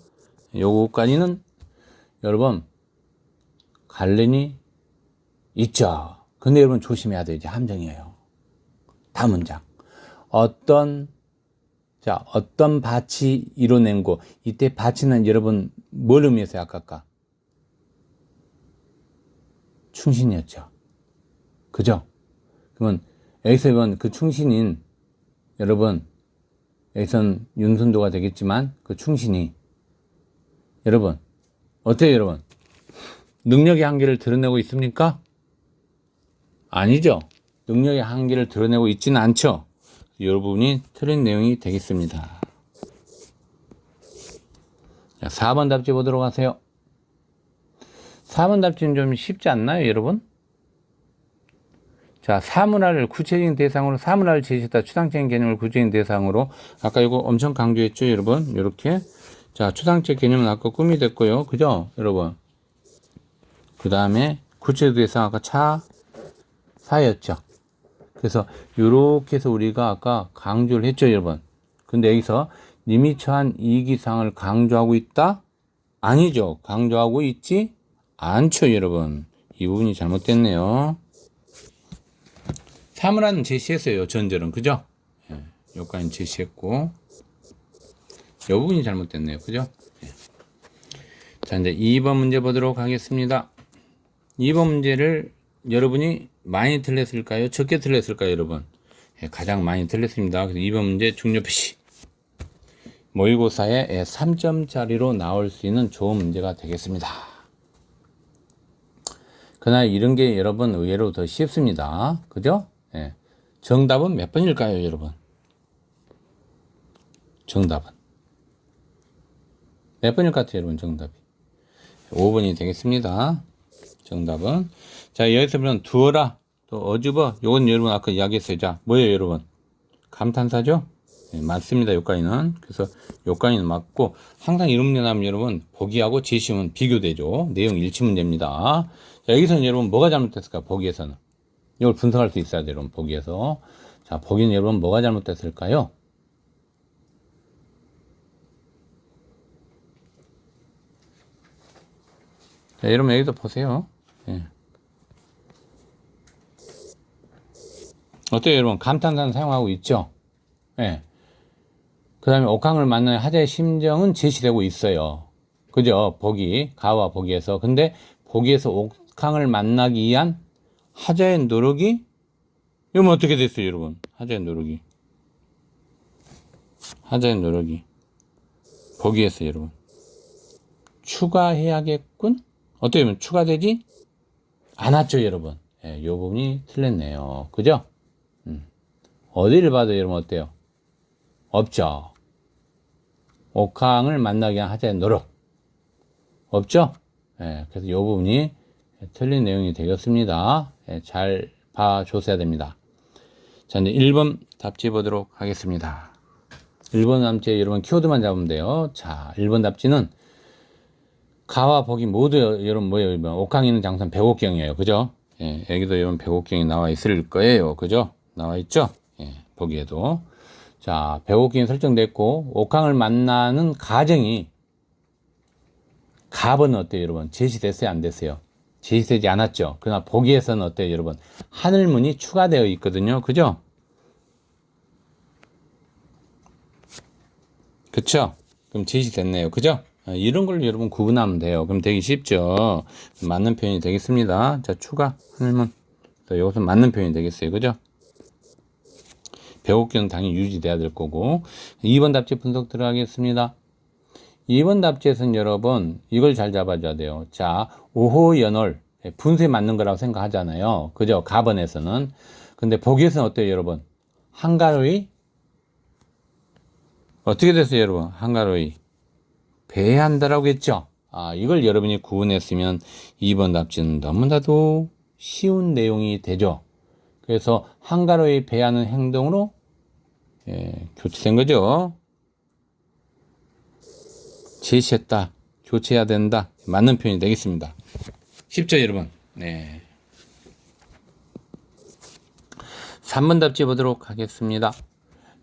요거까지는 여러분 관련이 있죠. 근데 여러분 조심해야 돼요. 이제 함정이에요. 다음 문장. 어떤 밭이 이뤄낸 거. 이때 밭이는 여러분 뭘 의미했어요? 아까 충신이었죠. 그죠? 그러면 여기서 이번 그 충신인 여러분 여기선 윤순도가 되겠지만 그 충신이 여러분 어때요 여러분? 능력의 한계를 드러내고 있습니까? 아니죠. 능력의 한계를 드러내고 있지는 않죠. 이 부분이 틀린 내용이 되겠습니다. 자, 4번 답지 보도록 하세요. 4번 답지는 좀 쉽지 않나요, 여러분? 자, 사문화를 구체적인 대상으로 사문화를 제시했다. 추상적인 개념을 구체적인 대상으로. 아까 이거 엄청 강조했죠, 여러분? 이렇게. 자, 추상적 개념은 아까 꿈이 됐고요. 그죠, 여러분? 그 다음에 구체적 대상 아까 사였죠. 그래서 이렇게 해서 우리가 아까 강조를 했죠, 여러분. 근데 여기서 님이 처한 이기상을 강조하고 있다? 아니죠. 강조하고 있지 않죠, 여러분. 이 부분이 잘못됐네요. 사물하는 제시했어요, 전절은. 그죠? 예, 여기까지 제시했고. 이 부분이 잘못됐네요. 그죠? 예. 자, 이제 2번 문제 보도록 하겠습니다. 2번 문제를 여러분이 많이 틀렸을까요? 적게 틀렸을까요, 여러분? 예, 가장 많이 틀렸습니다. 그래서 2번 문제 중요 표시. 모의고사에 3점짜리로 나올 수 있는 좋은 문제가 되겠습니다. 그러나 이런 게 여러분 의외로 더 쉽습니다. 그죠? 예. 정답은 몇 번일까요, 여러분? 정답은 몇 번일 것 같아요, 여러분? 정답이 5번이 되겠습니다. 정답은. 자, 여기서 보면 두어라 또 어주버, 요건 여러분 아까 이야기했어요. 자, 뭐예요, 여러분? 감탄사죠? 네, 맞습니다. 요까지는. 그래서 요까지는 맞고, 항상 이런 문제 나면 여러분 보기하고 제시문 비교되죠. 내용 일치 문제입니다. 자, 여기서는 여러분 뭐가 잘못됐을까? 보기에서는 이걸 분석할 수 있어야 돼요, 여러분. 보기에서. 자, 보기는 여러분 뭐가 잘못됐을까요? 자, 여러분 여기도 보세요. 예. 어때요, 여러분? 감탄사는 사용하고 있죠? 예. 그 다음에 옥황을 만난 하자의 심정은 제시되고 있어요. 그죠? 보기, 가와 보기에서. 근데 보기에서 옥황을 만나기 위한 하자의 노력이, 이러면 어떻게 됐어요, 여러분? 하자의 노력이. 하자의 노력이. 보기에서, 여러분. 추가해야겠군? 어떻게 보면 추가되지 않았죠, 여러분? 예, 요 부분이 틀렸네요. 그죠? 어디를 봐도 여러분 어때요? 없죠. 옥황을 만나기 위한 하자의 노력. 없죠? 예, 그래서 이 부분이 틀린 내용이 되겠습니다. 예, 잘 봐줬어야 됩니다. 자, 이제 1번 답지 보도록 하겠습니다. 1번 답지에 여러분 키워드만 잡으면 돼요. 자, 1번 답지는 가와 복이 모두 여러분 뭐예요? 옥황이 있는 장선 백옥경이에요. 그죠? 예, 여기도 여러분 백옥경이 나와 있을 거예요. 그죠? 나와 있죠? 예, 보기에도. 자, 백옥경이 설정됐고, 옥황을 만나는 가정이, 갑은 어때요, 여러분? 제시됐어요? 안 됐어요? 제시되지 않았죠. 그러나 보기에서는 어때요, 여러분? 하늘문이 추가되어 있거든요. 그죠? 그쵸? 그럼 제시됐네요. 그죠? 이런 걸 여러분 구분하면 돼요. 그럼 되게 쉽죠? 맞는 표현이 되겠습니다. 자, 추가, 하늘문. 이것은 맞는 표현이 되겠어요. 그죠? 배곡기는 당연히 유지돼야 될 거고. 2번 답지 분석 들어가겠습니다. 2번 답지에서는 여러분 이걸 잘 잡아줘야 돼요. 자, 오호연월 분수에 맞는 거라고 생각하잖아요. 그죠? 가번에서는. 근데 보기에서는 어때요, 여러분? 한가로이 어떻게 됐어요, 여러분? 한가로이 배한다라고 했죠? 이걸 여러분이 구분했으면 2번 답지는 너무나도 쉬운 내용이 되죠. 그래서 한가로이 배하는 행동으로 교체된 거죠. 제시했다, 교체해야 된다, 맞는 표현이 되겠습니다. 쉽죠, 여러분? 네. 3번 답지 보도록 하겠습니다.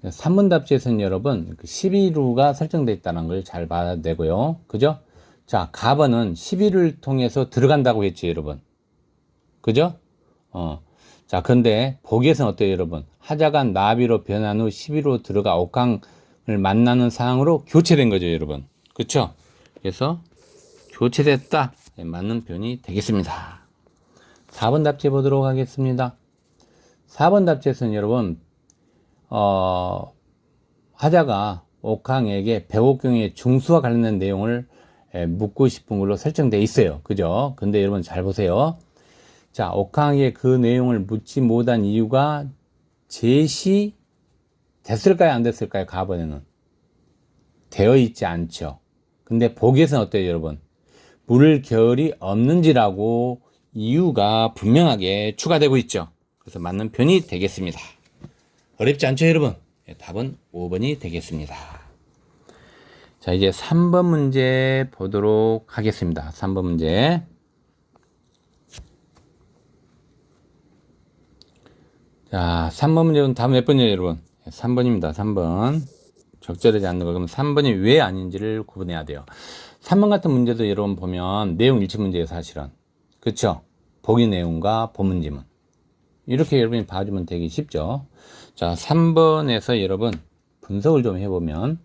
3번 답지에서는 여러분 11루가 설정되어 있다는 걸 잘 봐야 되고요. 그죠? 자, 가번은 11을 통해서 들어간다고 했죠, 여러분. 그죠? 자, 근데 보기에서는 어때요, 여러분? 하자가 나비로 변한 후 11로 들어가 옥강을 만나는 상황으로 교체된 거죠, 여러분. 그쵸? 그래서 교체됐다, 맞는 표현이 되겠습니다. 4번 답지 보도록 하겠습니다. 4번 답지에서는 여러분 하자가 옥항에게 배옥경의 중수와 관련된 내용을 묻고 싶은 걸로 설정되어 있어요. 그죠? 근데 여러분 잘 보세요. 자, 옥항에게 그 내용을 묻지 못한 이유가 제시됐을까요? 안 됐을까요? 가번에는 되어 있지 않죠. 근데 보기에서는 어때요, 여러분? 물결이 없는지라고 이유가 분명하게 추가되고 있죠. 그래서 맞는 표현이 되겠습니다. 어렵지 않죠, 여러분? 답은 5번이 되겠습니다. 자, 이제 3번 문제 보도록 하겠습니다. 3번 문제. 자, 3번 문제는 답 몇 번이에요, 여러분? 3번입니다. 3번. 적절하지 않는 거. 그럼 3번이 왜 아닌지를 구분해야 돼요. 3번 같은 문제도 여러분 보면 내용 일치 문제예요, 사실은. 그쵸? 보기 내용과 본문지문. 이렇게 여러분이 봐주면 되게 쉽죠. 자, 3번에서 여러분 분석을 좀 해보면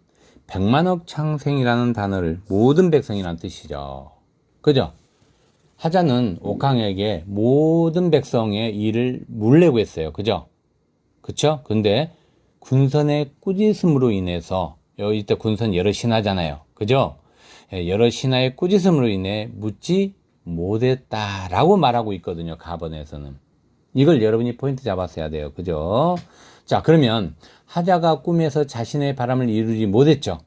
100만억 창생이라는 단어를 모든 백성이라는 뜻이죠. 그죠? 하자는 옥항에게 모든 백성의 일을 물려고 했어요. 그죠? 그쵸? 근데 군선의 꾸짖음으로 인해서 여기 때 군선 여러 신하잖아요. 그죠? 여러 신하의 꾸짖음으로 인해 묻지 못했다라고 말하고 있거든요. 가번에서는. 이걸 여러분이 포인트 잡았어야 돼요. 그죠? 자, 그러면 하자가 꿈에서 자신의 바람을 이루지 못했죠.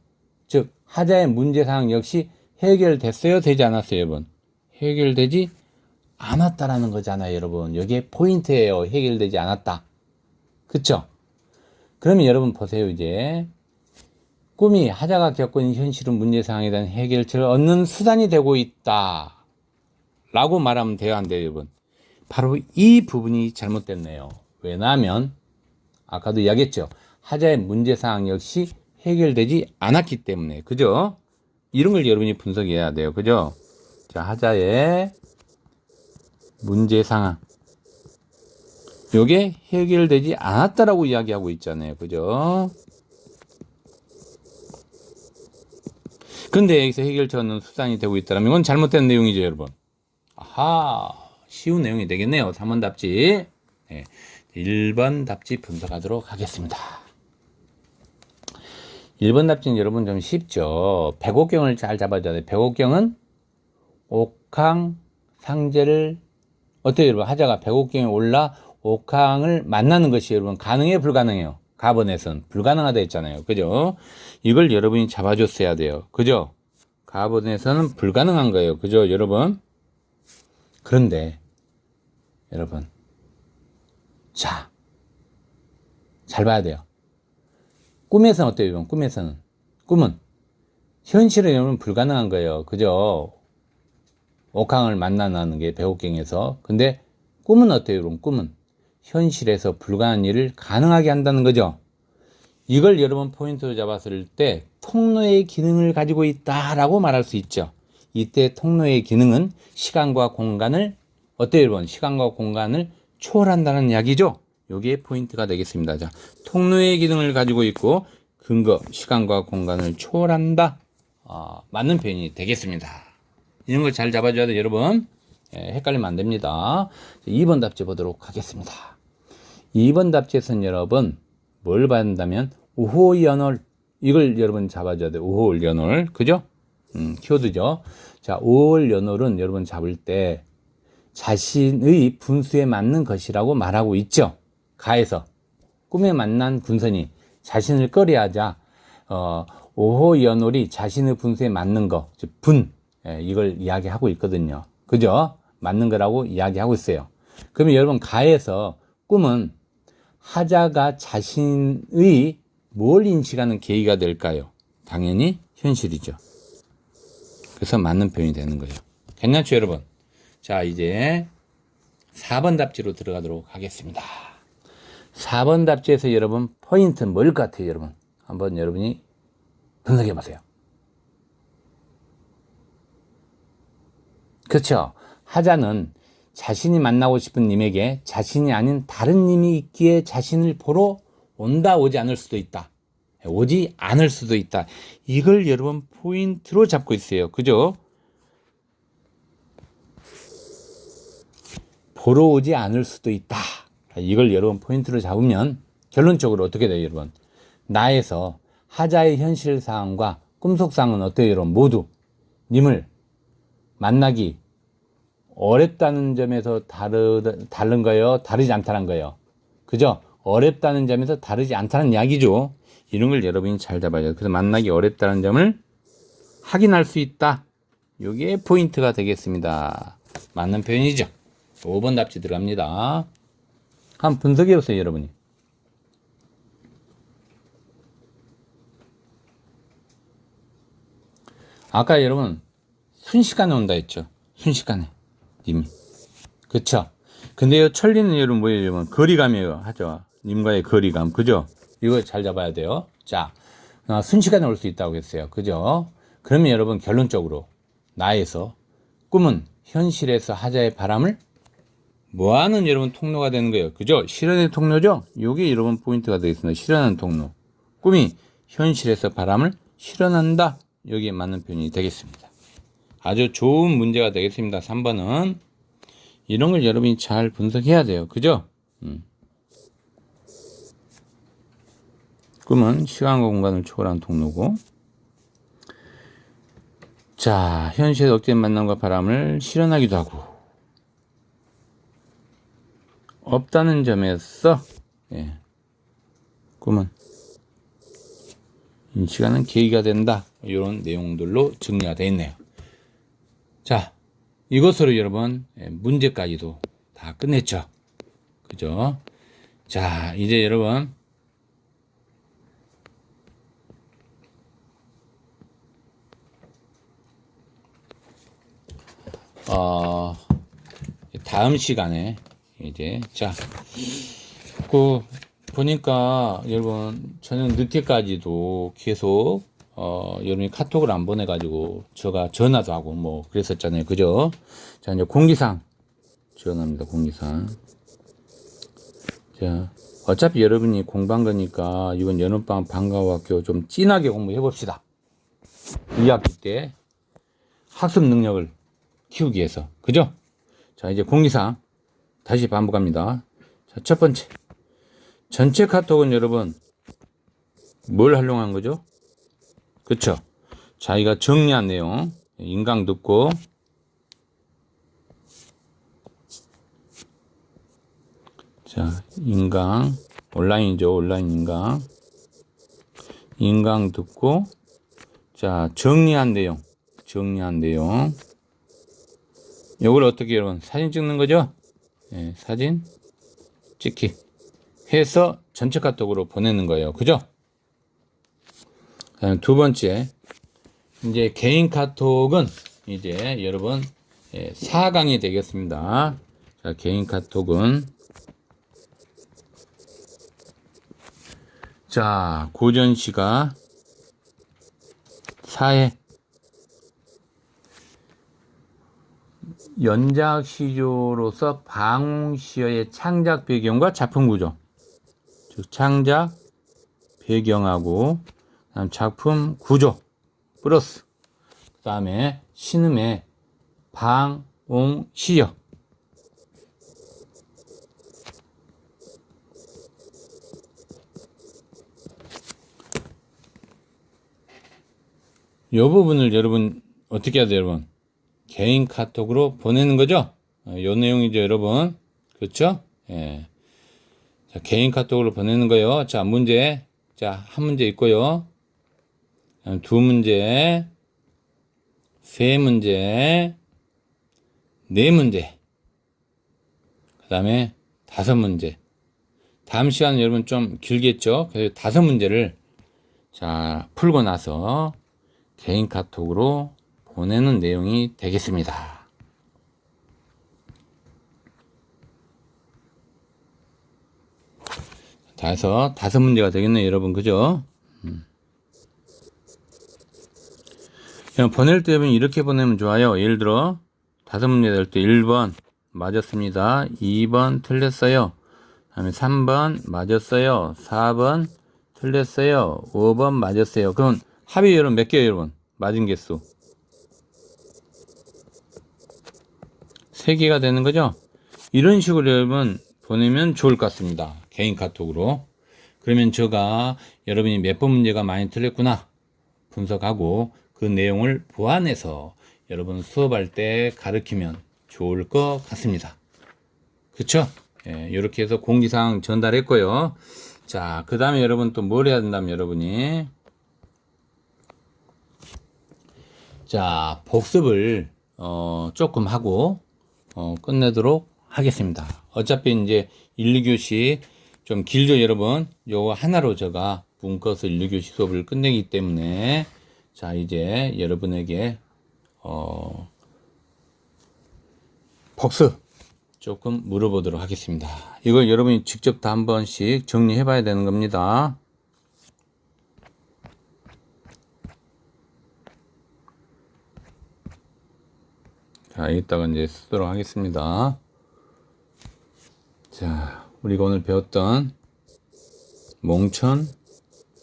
즉 하자의 문제사항 역시 해결됐어요? 되지 않았어요, 여러분? 해결되지 않았다라는 거잖아요, 여러분. 여기에 포인트예요. 해결되지 않았다. 그쵸? 그러면 여러분 보세요. 이제 꿈이 하자가 겪은 현실은 문제사항에 대한 해결책을 얻는 수단이 되고 있다 라고 말하면 돼요, 안 돼요, 여러분? 바로 이 부분이 잘못됐네요. 왜냐하면 아까도 이야기했죠. 하자의 문제사항 역시 해결되지 않았기 때문에. 그죠? 이런 걸 여러분이 분석해야 돼요. 그죠? 자, 하자의 문제상황 요게 해결되지 않았다라고 이야기하고 있잖아요. 그죠? 근데 여기서 해결책 얻는 수단이 되고 있다면 이건 잘못된 내용이죠, 여러분. 아하, 쉬운 내용이 되겠네요. 3번 답지. 네, 1번 답지 분석하도록 하겠습니다. 1번 답지는 여러분 좀 쉽죠. 백옥경을 잘 잡아줘야 돼요. 백옥경은 옥항 상제를 어때요, 여러분? 하자가 백옥경에 올라 옥항을 만나는 것이 여러분 가능해요, 불가능해요? 가번에선 불가능하다 했잖아요. 그죠? 이걸 여러분이 잡아줬어야 돼요. 그죠? 가번에서는 불가능한 거예요. 그죠, 여러분? 그런데 여러분, 자, 잘 봐야 돼요. 꿈에서는 어때요, 여러분? 꿈은 현실은 여러분 불가능한 거예요. 그죠? 옥항을 만나는 게 백옥경에서. 근데 꿈은 어때요, 여러분? 꿈은 현실에서 불가능한 일을 가능하게 한다는 거죠. 이걸 여러분 포인트로 잡았을 때 통로의 기능을 가지고 있다라고 말할 수 있죠. 이때 통로의 기능은 시간과 공간을 어때요, 여러분? 시간과 공간을 초월한다는 이야기죠. 요게 포인트가 되겠습니다. 자, 통로의 기능을 가지고 있고 근거, 시간과 공간을 초월한다. 맞는 표현이 되겠습니다. 이런 걸 잘 잡아줘야 돼요, 여러분. 헷갈리면 안 됩니다. 2번 답지 보도록 하겠습니다. 2번 답지에서는 여러분 뭘 봐야 한다면 우호연홀, 이걸 여러분 잡아줘야 돼요. 우호연홀, 그죠? 키워드죠. 자, 우호연홀은 여러분 잡을 때 자신의 분수에 맞는 것이라고 말하고 있죠. 가에서 꿈에 만난 군선이 자신을 꺼려하자 오호연홀이 자신의 분수에 맞는 거, 즉 분, 이걸 이야기하고 있거든요. 그죠? 맞는 거라고 이야기하고 있어요. 그러면 여러분 가에서 꿈은 하자가 자신의 뭘 인식하는 계기가 될까요? 당연히 현실이죠. 그래서 맞는 표현이 되는 거예요. 괜찮죠, 여러분? 자, 이제 4번 답지로 들어가도록 하겠습니다. 4번 답지에서 여러분 포인트 뭘 것 같아요, 여러분? 한번 여러분이 분석해 보세요. 그렇죠? 하자는 자신이 만나고 싶은 님에게 자신이 아닌 다른 님이 있기에 자신을 보러 온다, 오지 않을 수도 있다. 오지 않을 수도 있다. 이걸 여러분 포인트로 잡고 있어요. 그죠? 보러 오지 않을 수도 있다. 이걸 여러분 포인트로 잡으면 결론적으로 어떻게 돼요, 여러분? 나에서 하자의 현실 상황과 꿈속 상황은 어때요, 여러분? 모두 님을 만나기 어렵다는 점에서 다른 거예요? 다르지 않다는 거예요? 그죠? 어렵다는 점에서 다르지 않다는 이야기죠. 이런 걸 여러분이 잘 잡아야 돼요. 그래서 만나기 어렵다는 점을 확인할 수 있다. 이게 포인트가 되겠습니다. 맞는 표현이죠. 5번 답지 들어갑니다. 한번 분석해 보세요, 여러분이. 아까 여러분 순식간에 온다 했죠. 순식간에 님이. 그쵸? 근데요, 천리는 여러분 뭐예요, 여러분? 거리감이에요. 하죠. 님과의 거리감. 그죠? 이거 잘 잡아야 돼요. 자, 순식간에 올 수 있다고 했어요. 그죠? 그러면 여러분 결론적으로 나에서 꿈은 현실에서 하자의 바람을 뭐하는 여러분 통로가 되는 거예요. 그죠? 실현의 통로죠? 요게 여러분 포인트가 되겠습니다. 실현하는 통로. 꿈이 현실에서 바람을 실현한다. 여기에 맞는 표현이 되겠습니다. 아주 좋은 문제가 되겠습니다. 3번은. 이런 걸 여러분이 잘 분석해야 돼요. 그죠? 꿈은 시간과 공간을 초월한 통로고, 자, 현실의 억제된 만남과 바람을 실현하기도 하고, 없다는 점에서, 꿈은 인식하는 계기가 된다. 이런 내용들로 정리가 되어 있네요. 자, 이것으로 여러분 문제까지도 다 끝냈죠. 그죠? 자, 이제 여러분 다음 시간에 이제 보니까 여러분 저녁 늦게까지도 계속 여러분이 카톡을 안 보내가지고 제가 전화도 하고 뭐 그랬었잖아요. 그죠? 자, 이제 공지사항 지원합니다. 공지사항. 자, 어차피 여러분이 공부한 거니까 이번 여름방학 방과후학교 좀 진하게 공부해 봅시다. 2학기 때 학습 능력을 키우기 위해서. 그죠? 자, 이제 공지사항 다시 반복합니다. 자, 첫 번째. 전체 카톡은 여러분 뭘 활용한 거죠? 그쵸? 자기가 정리한 내용 인강 듣고, 자, 인강 온라인이죠. 온라인 인강 듣고, 자, 정리한 내용 요걸 어떻게 여러분 사진 찍는 거죠? 사진 찍기 해서 전체 카톡으로 보내는 거예요. 그죠? 두 번째, 이제 개인 카톡은 이제 여러분 4강이 되겠습니다. 자, 개인 카톡은 자, 고전 씨가 4회, 연작시조로서 방웅시어의 창작 배경과 작품 구조, 즉 창작 배경하고 작품 구조 플러스 그 다음에 신음의 방웅시어. 이 부분을 여러분 어떻게 해야 돼요, 여러분? 개인 카톡으로 보내는 거죠? 요 내용이죠, 여러분. 그렇죠? 예. 자, 개인 카톡으로 보내는 거요. 자, 문제. 자, 한 문제 있고요. 두 문제, 세 문제, 네 문제. 그 다음에 다섯 문제. 다음 시간은 여러분 좀 길겠죠? 그래서 다섯 문제를 자, 풀고 나서 개인 카톡으로 보내는 내용이 되겠습니다. 다 해서 다섯 문제가 되겠네요, 여러분. 그죠? 그냥 보낼 때 여러분 이렇게 보내면 좋아요. 예를 들어 다섯 문제 될 때 1번 맞았습니다. 2번 틀렸어요. 다음에 3번 맞았어요. 4번 틀렸어요. 5번 맞았어요. 그럼 합이 여러분 몇 개예요, 여러분? 맞은 개수 3개가 되는 거죠? 이런 식으로 여러분 보내면 좋을 것 같습니다. 개인 카톡으로. 그러면 제가 여러분이 몇 번 문제가 많이 틀렸구나 분석하고 그 내용을 보완해서 여러분 수업할 때 가르치면 좋을 것 같습니다. 그쵸? 예, 이렇게 해서 공지사항 전달했고요. 자, 그 다음에 여러분 또 뭘 해야 된다면 여러분이 자, 복습을 조금 하고 끝내도록 하겠습니다. 어차피 이제 1, 2교시 좀 길죠, 여러분. 요거 하나로 제가 문과서 1, 2교시 수업을 끝내기 때문에 자, 이제 여러분에게 복습 조금 물어보도록 하겠습니다. 이걸 여러분이 직접 다 한 번씩 정리해 봐야 되는 겁니다. 자, 이따가 이제 쓰도록 하겠습니다. 자, 우리가 오늘 배웠던 몽천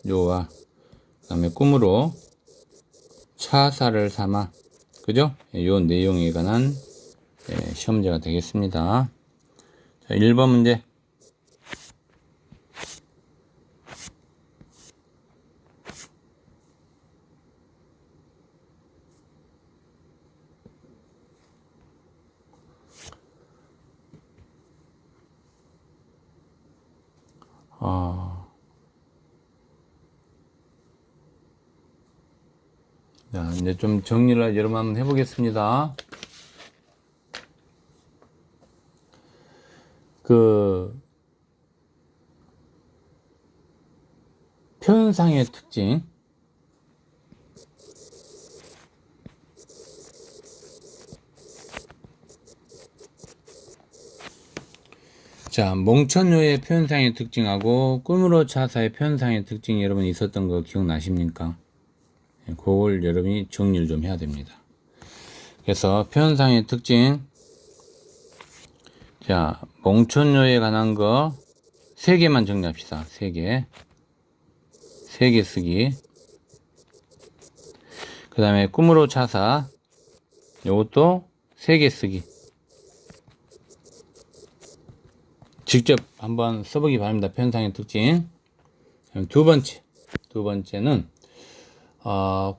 요와 그 다음에 꿈으로 차사를 삼아, 그죠? 요 내용에 관한 시험제가 되겠습니다. 자, 1번 문제. 자, 이제 좀 정리를 여러분 한번 해보겠습니다. 그, 표현상의 특징. 자, 몽천요의 표현상의 특징하고 꿈으로 차사의 표현상의 특징이 여러분 있었던 거 기억나십니까? 그걸 여러분이 정리를 좀 해야 됩니다. 그래서 표현상의 특징, 자, 몽천요에 관한 거 3개만 정리합시다. 3개. 3개 쓰기. 그 다음에 꿈으로 차사, 요것도 3개 쓰기. 직접 한번 써보기 바랍니다. 표현상의 특징. 두 번째는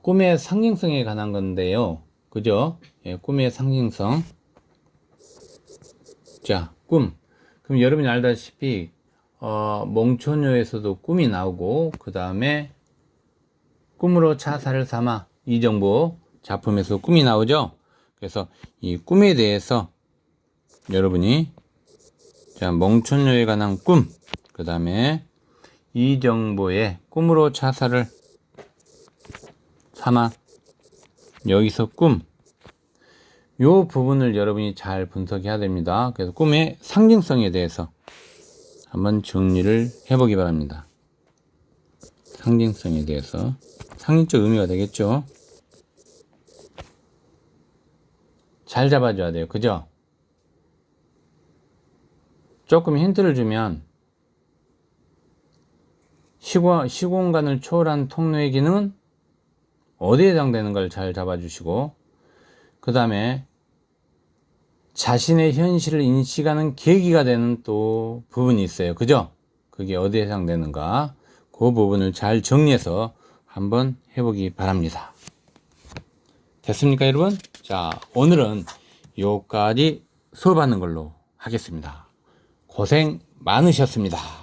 꿈의 상징성에 관한 건데요. 그죠? 예, 꿈의 상징성. 자, 꿈. 그럼 여러분이 알다시피 몽천요에서도 꿈이 나오고 그 다음에 꿈으로 차사를 삼아 이정보 작품에서 꿈이 나오죠. 그래서 이 꿈에 대해서 여러분이 자, 몽천요에 관한 꿈, 그 다음에 이정보의 꿈으로 차사를 삼아 여기서 꿈, 요 부분을 여러분이 잘 분석해야 됩니다. 그래서 꿈의 상징성에 대해서 한번 정리를 해보기 바랍니다. 상징성에 대해서 상징적 의미가 되겠죠. 잘 잡아줘야 돼요. 그죠? 조금 힌트를 주면 시공간을 초월한 통로의 기능은 어디에 해당되는 걸 잘 잡아주시고, 그 다음에 자신의 현실을 인식하는 계기가 되는 또 부분이 있어요. 그죠? 그게 어디에 해당되는가, 그 부분을 잘 정리해서 한번 해보기 바랍니다. 됐습니까, 여러분? 자, 오늘은 여기까지 수업하는 걸로 하겠습니다. 고생 많으셨습니다.